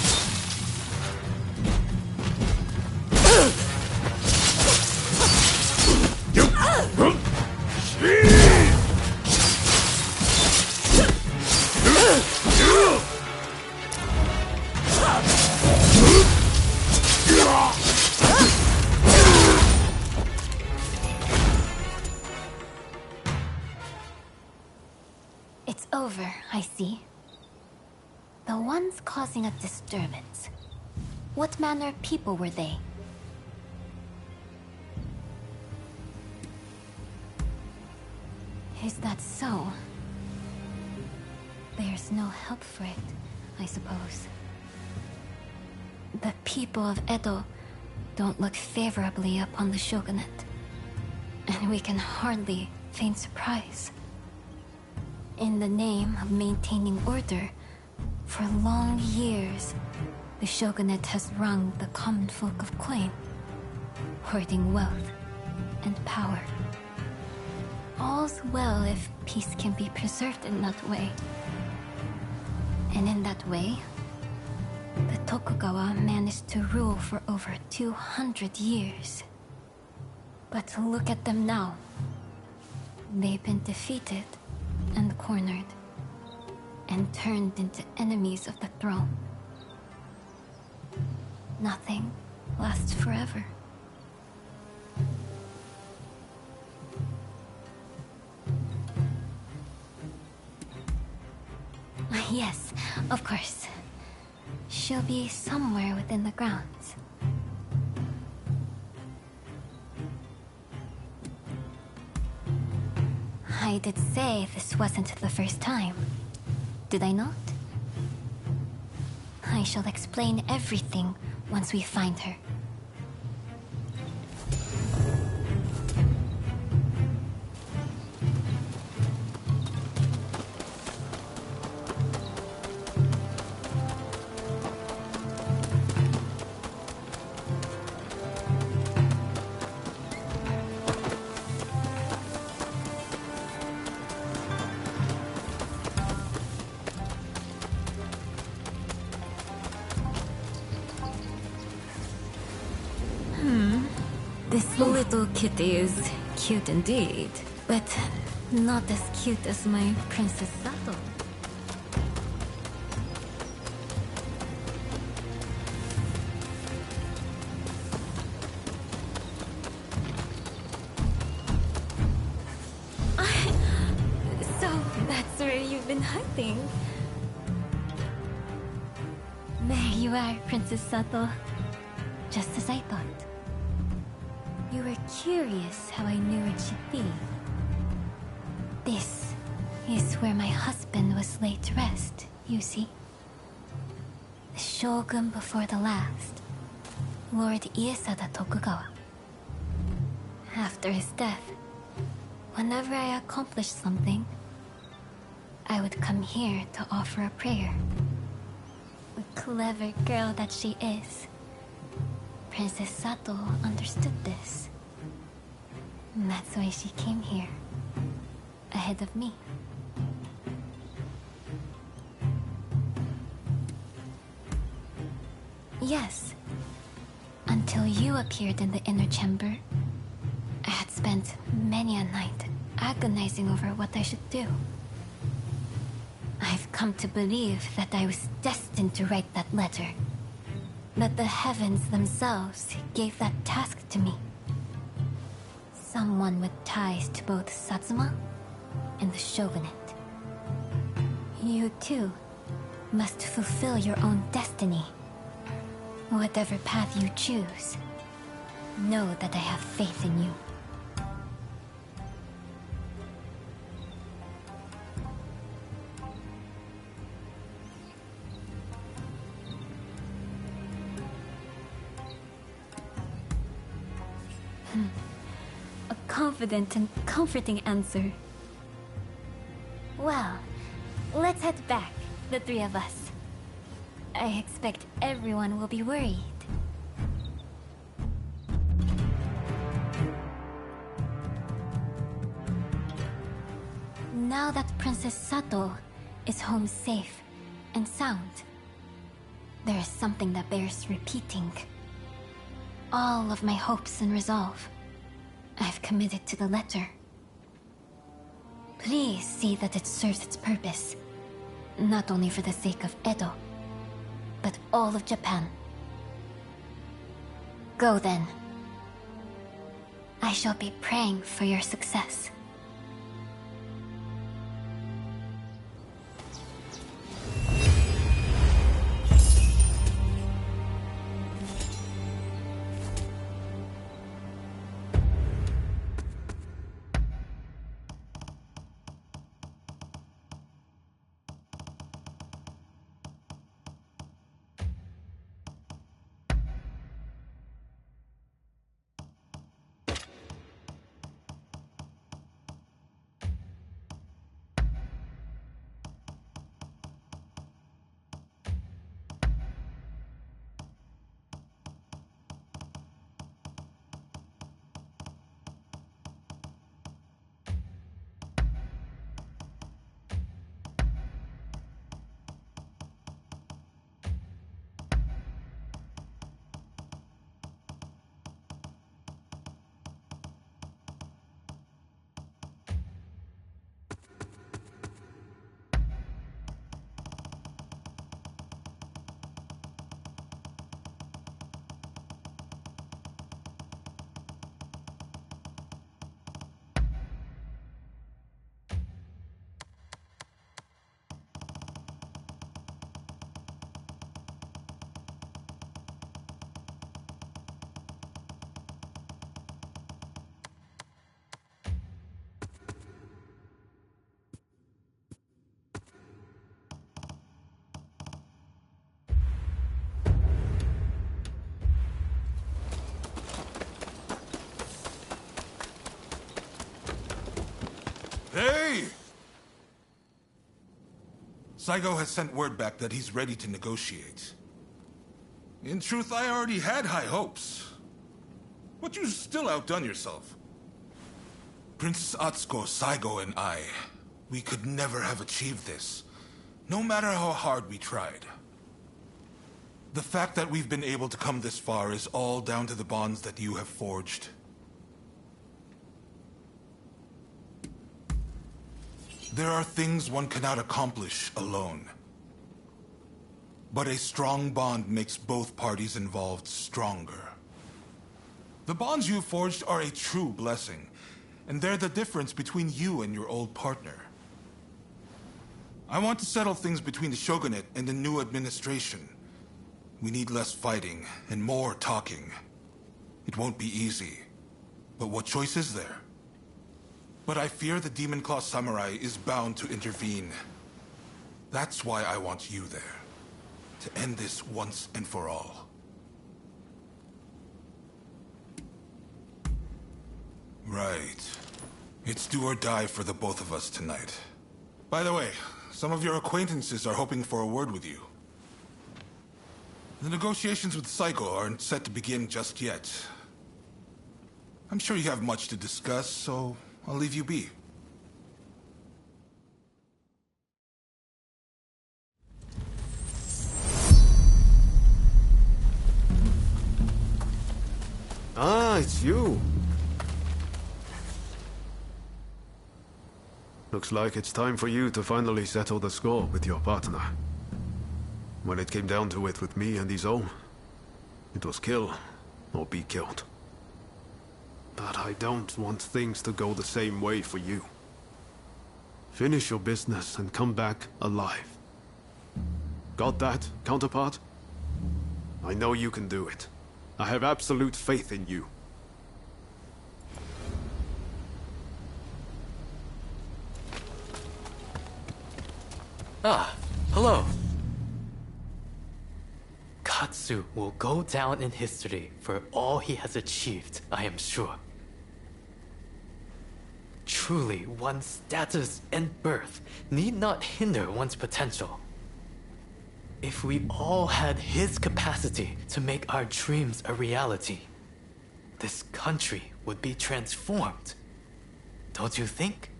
It's over, I see. The ones causing a disturbance. What manner of people were they? Is that so? There's no help for it, I suppose. The people of Edo don't look favorably upon the shogunate, and we can hardly feign surprise. In the name of maintaining order, for long years, the shogunate has wrung the common folk of coin, hoarding wealth and power. All's well if peace can be preserved in that way. And in that way, the Tokugawa managed to rule for over 200 years. But look at them now. They've been defeated and cornered, and turned into enemies of the throne. Nothing lasts forever. Yes, of course. She'll be somewhere within the grounds. I did say this wasn't the first time. Did I not? I shall explain everything once we find her. This little kitty is cute indeed, but not as cute as my Princess Sato. So that's where you've been hiding. There you are, Princess Sato. Just as I thought. You were curious how I knew it should be. This is where my husband was laid to rest, you see. The shogun before the last, Lord Iesada Tokugawa. After his death, whenever I accomplished something, I would come here to offer a prayer. The clever girl that she is, Princess Sato understood this. And that's why she came here, ahead of me. Yes, until you appeared in the inner chamber, I had spent many a night agonizing over what I should do. I've come to believe that I was destined to write that letter. That the heavens themselves gave that task to me. Someone with ties to both Satsuma and the shogunate. You too must fulfill your own destiny. Whatever path you choose, know that I have faith in you. A confident and comforting answer. Well, let's head back, the three of us. I expect everyone will be worried. Now that Princess Sato is home safe and sound, there is something that bears repeating. All of my hopes and resolve, I've committed to the letter. Please see that it serves its purpose, not only for the sake of Edo, but all of Japan. Go then. I shall be praying for your success. Hey! Saigo has sent word back that he's ready to negotiate. In truth, I already had high hopes. But you still outdone yourself. Princess Atsuko, Saigo, and I, we could never have achieved this, no matter how hard we tried. The fact that we've been able to come this far is all down to the bonds that you have forged There are things one cannot accomplish alone. But a strong bond makes both parties involved stronger. The bonds you forged are a true blessing, and they're the difference between you and your old partner. I want to settle things between the Shogunate and the new administration. We need less fighting and more talking. It won't be easy, but what choice is there? But I fear the Demon Claw Samurai is bound to intervene. That's why I want you there, to end this once and for all. Right. It's do or die for the both of us tonight. By the way, some of your acquaintances are hoping for a word with you. The negotiations with Psycho aren't set to begin just yet. I'm sure you have much to discuss, so I'll leave you be. Ah, it's you. Looks like it's time for you to finally settle the score with your partner. When it came down to it with me and Izo, it was kill or be killed. But I don't want things to go the same way for you. Finish your business and come back alive. Got that, counterpart? I know you can do it. I have absolute faith in you. Ah, hello. Katsu will go down in history for all he has achieved, I am sure. Truly, one's status and birth need not hinder one's potential. If we all had his capacity to make our dreams a reality, this country would be transformed. Don't you think?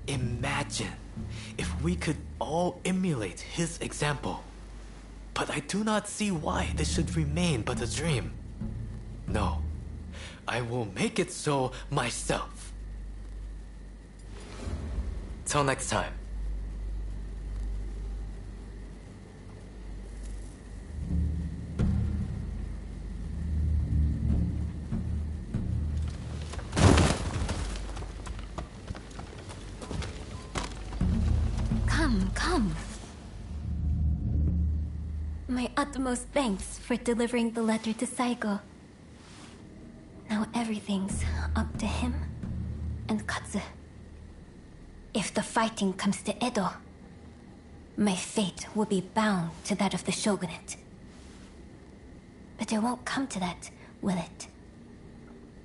Imagine if we could all emulate his example. But I do not see why this should remain but a dream. No, I will make it so myself. Till next time. Come. My utmost thanks for delivering the letter to Saigo. Now everything's up to him and Katsu. If the fighting comes to Edo, my fate will be bound to that of the Shogunate. But it won't come to that, will it?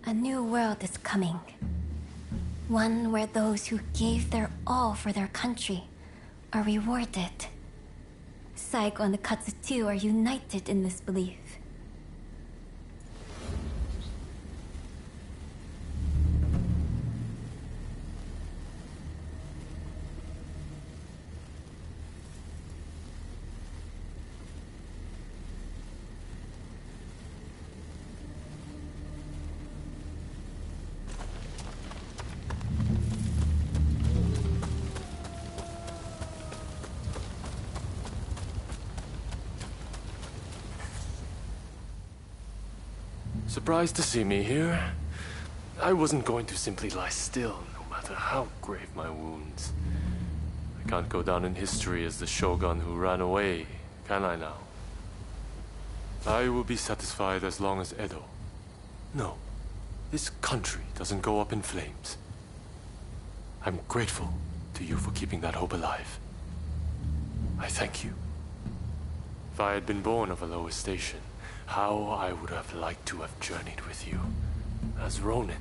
A new world is coming. One where those who gave their all for their country are rewarded. Saigo and the Katsu too are united in this belief. Surprised to see me here? I wasn't going to simply lie still, no matter how grave my wounds. I can't go down in history as the Shogun who ran away, can I now? I will be satisfied as long as Edo. No, this country doesn't go up in flames. I'm grateful to you for keeping that hope alive. I thank you. If I had been born of a lower station, how I would have liked to have journeyed with you, as Ronin,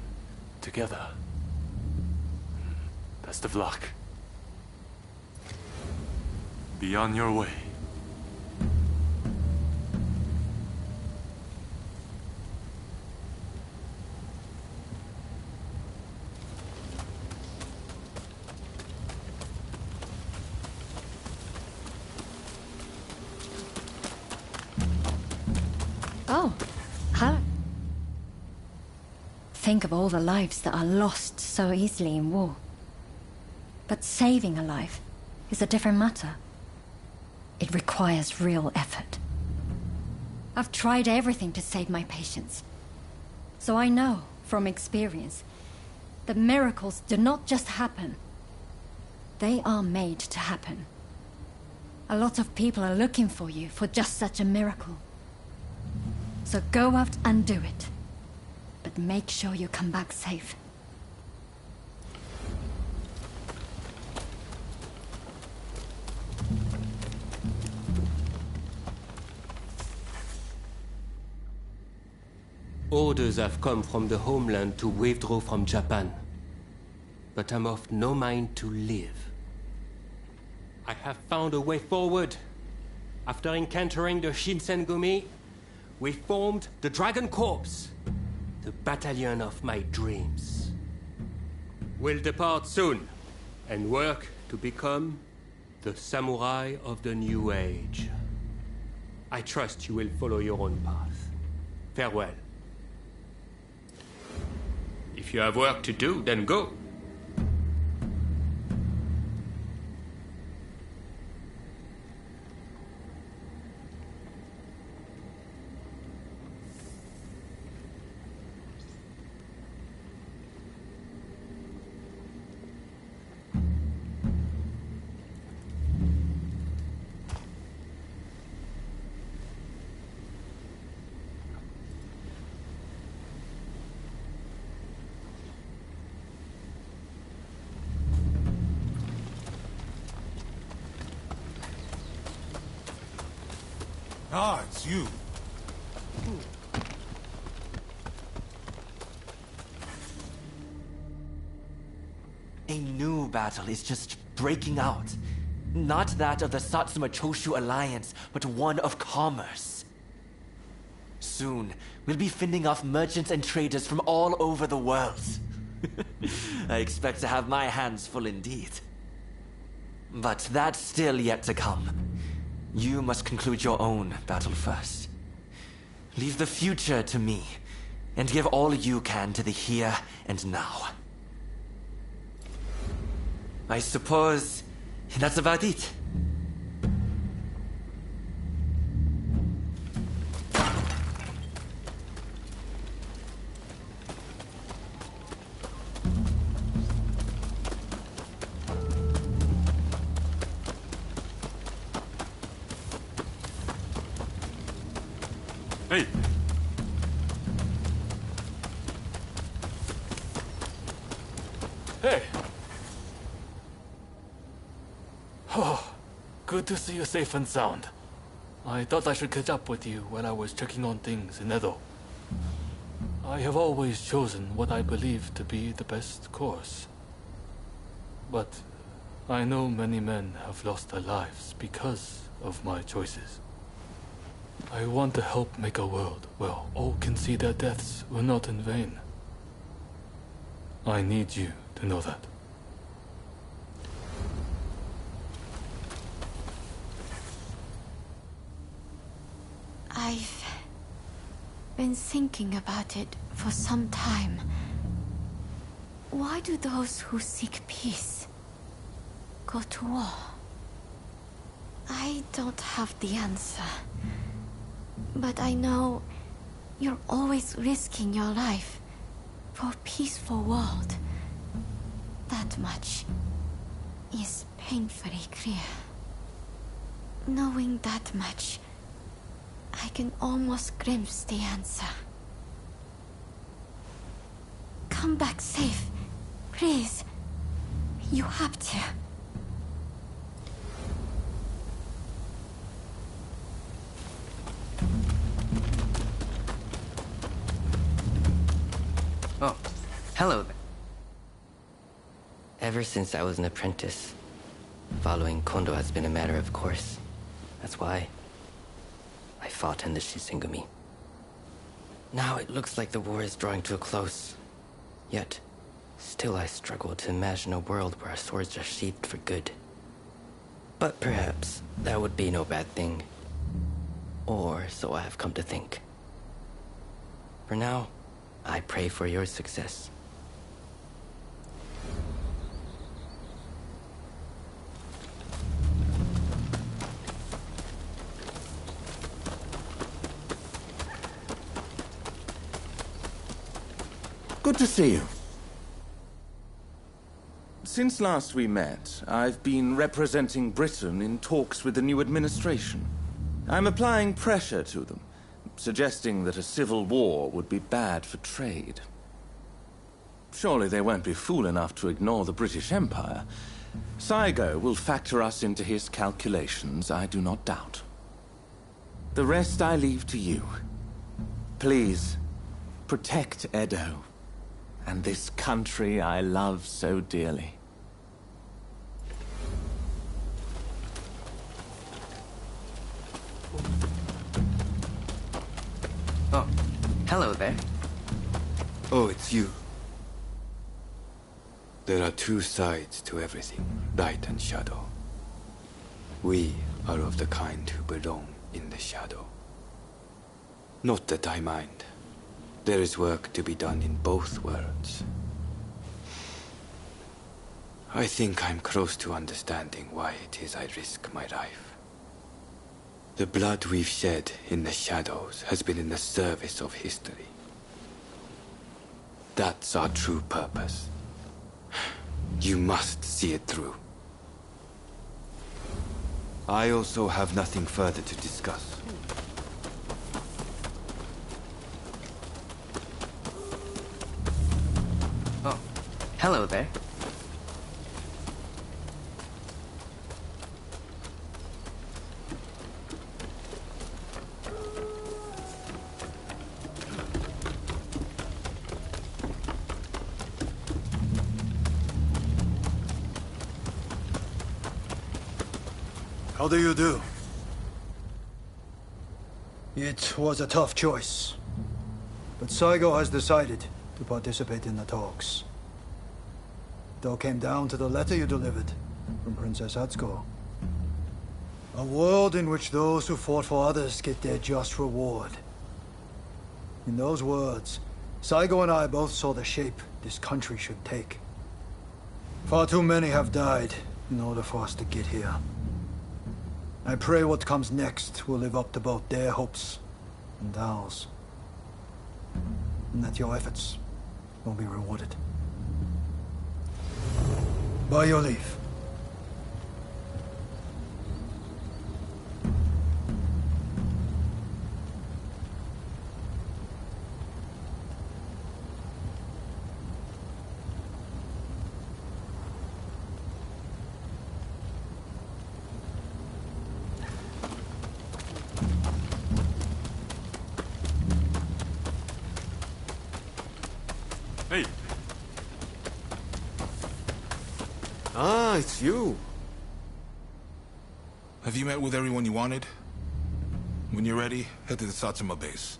together. Best of luck. Be on your way. Oh, hello. Think of all the lives that are lost so easily in war. But saving a life is a different matter. It requires real effort. I've tried everything to save my patients. So I know, from experience, that miracles do not just happen. They are made to happen. A lot of people are looking for you for just such a miracle. So go out and do it. But make sure you come back safe. Orders have come from the homeland to withdraw from Japan. But I'm of no mind to live. I have found a way forward. After encountering the Shinsengumi, we formed the Dragon Corps, the battalion of my dreams. We'll depart soon and work to become the samurai of the new age. I trust you will follow your own path. Farewell. If you have work to do, then go. Ah, it's you. A new battle is just breaking out. Not that of the Satsuma Choshu Alliance, but one of commerce. Soon, we'll be fending off merchants and traders from all over the world. I expect to have my hands full indeed. But that's still yet to come. You must conclude your own battle first. Leave the future to me, and give all you can to the here and now. I suppose that's about it. Hey! Hey! Oh, good to see you safe and sound. I thought I should catch up with you when I was checking on things in Edo. I have always chosen what I believe to be the best course. But I know many men have lost their lives because of my choices. I want to help make a world where all can see their deaths were not in vain. I need you to know that. I've been thinking about it for some time. Why do those who seek peace go to war? I don't have the answer. But I know you're always risking your life for a peaceful world. That much is painfully clear. Knowing that much, I can almost glimpse the answer. Come back safe, please. You have to. Oh, hello there. Ever since I was an apprentice, following Kondo has been a matter of course. That's why I fought in the Shinsengumi. Now it looks like the war is drawing to a close. Yet, still I struggle to imagine a world where our swords are sheathed for good. But perhaps that would be no bad thing. Or so I have come to think. For now, I pray for your success. Good to see you. Since last we met, I've been representing Britain in talks with the new administration. I'm applying pressure to them, suggesting that a civil war would be bad for trade. Surely they won't be fool enough to ignore the British Empire. Saigo will factor us into his calculations, I do not doubt. The rest I leave to you. Please, protect Edo, and this country I love so dearly. Oh, hello there. Oh, it's you. There are two sides to everything, light and shadow. We are of the kind who belong in the shadow. Not that I mind. There is work to be done in both worlds. I think I'm close to understanding why it is I risk my life. The blood we've shed in the shadows has been in the service of history. That's our true purpose. You must see it through. I also have nothing further to discuss. Oh, hello there. How do you do? It was a tough choice, but Saigo has decided to participate in the talks. It all came down to the letter you delivered from Princess Atsuko. A world in which those who fought for others get their just reward. In those words, Saigo and I both saw the shape this country should take. Far too many have died in order for us to get here. I pray what comes next will live up to both their hopes and ours. And that your efforts will be rewarded. By your leave. Hey. Ah, it's you. Have you met with everyone you wanted? When you're ready, head to the Satsuma base.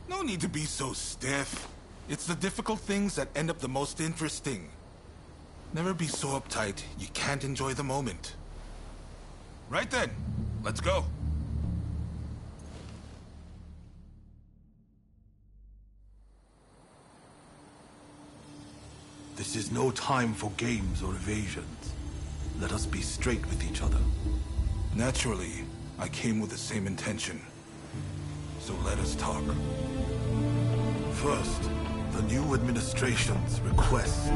No need to be so stiff. It's the difficult things that end up the most interesting. Never be so uptight you can't enjoy the moment. Right then, let's go. This is no time for games or evasions. Let us be straight with each other. Naturally, I came with the same intention. So let us talk. First, the new administration's requests.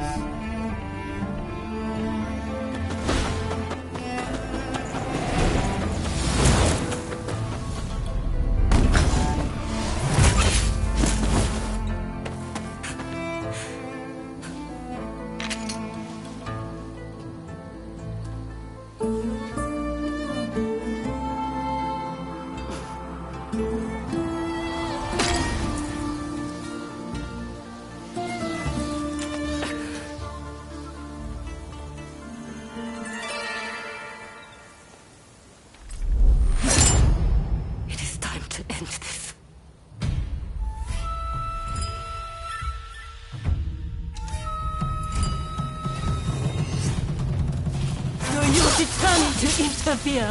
Determined to interfere.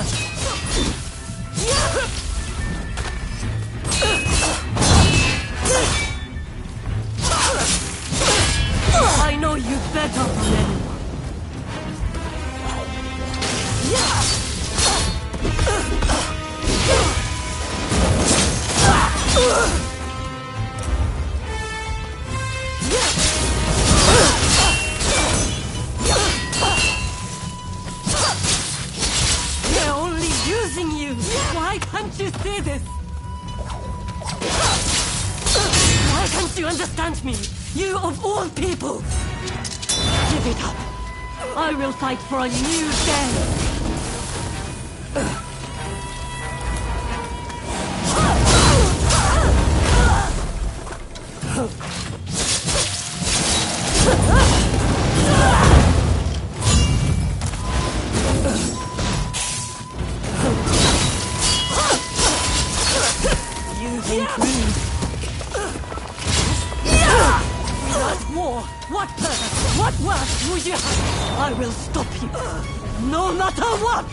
I know you better than anyone. Why can't you see this? Why can't you understand me? You of all people! Give it up. I will fight for a new day. What purpose, what worth would you have? I will stop you, no matter what!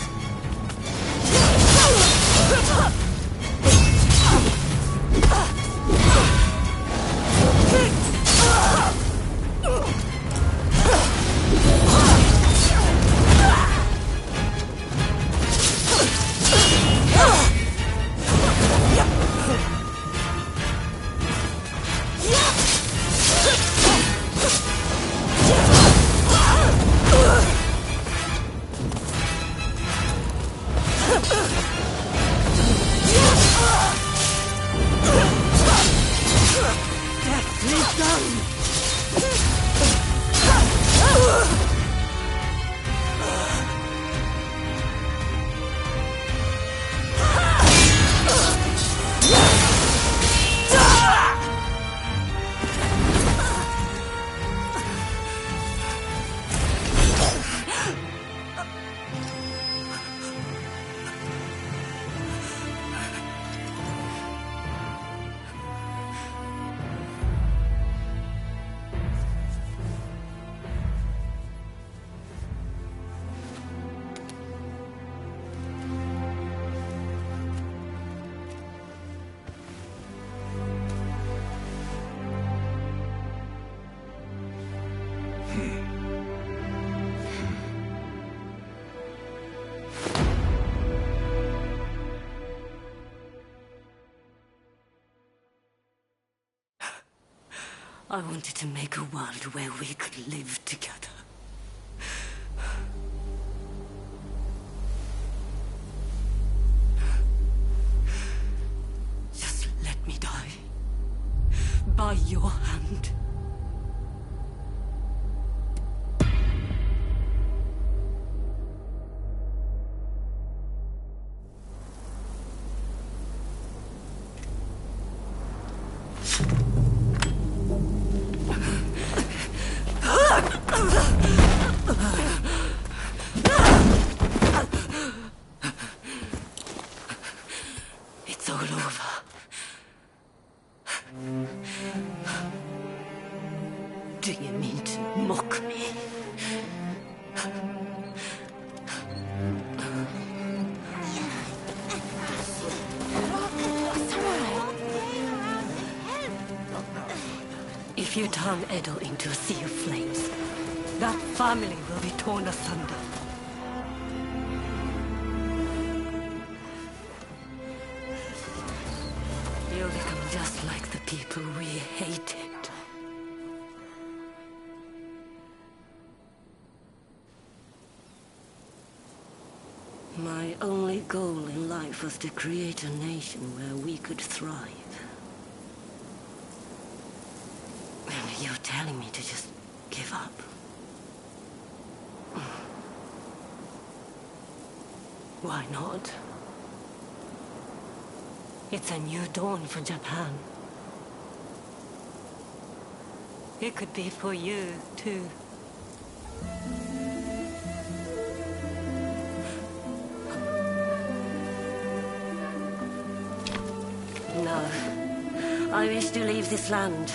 I wanted to make a world where we could live together. Just let me die. By your hand. It's all over. Do you mean to mock me? If you turn Edo into a sea of flames, that family will be torn asunder. You'll become just like the people we hated. My only goal in life was to create a nation where we could thrive. And you're telling me to just give up? Why not? It's a new dawn for Japan. It could be for you, too. No. I wish to leave this land.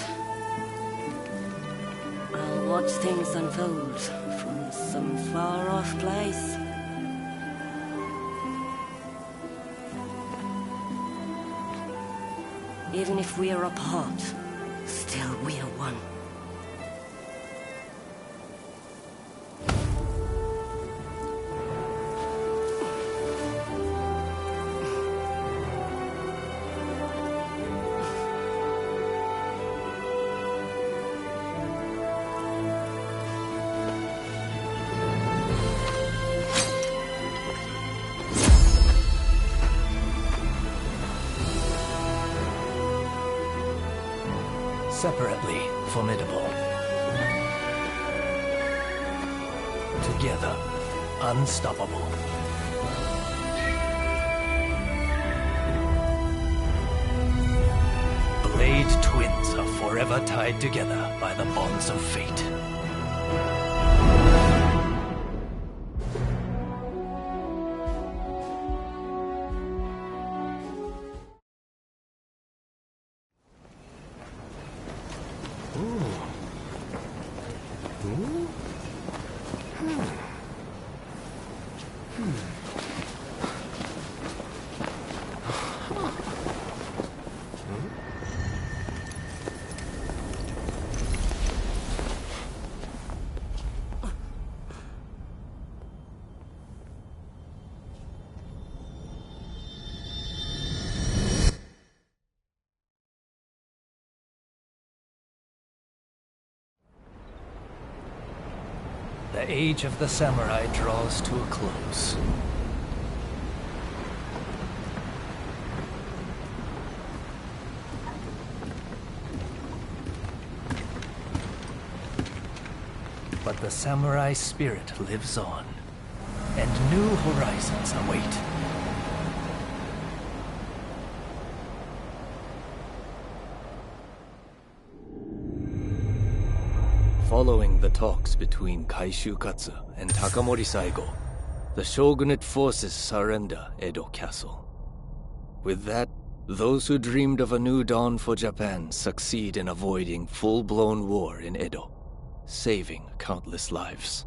I'll watch things unfold from some far-off place. Even if we are apart, still we are one. Separately formidable. Together, unstoppable. Blade twins are forever tied together by the bonds of fate. The age of the samurai draws to a close. But the samurai spirit lives on, and new horizons await. Following the talks between Kaishukatsu and Takamori Saigo, the shogunate forces surrender Edo Castle. With that, those who dreamed of a new dawn for Japan succeed in avoiding full-blown war in Edo, saving countless lives.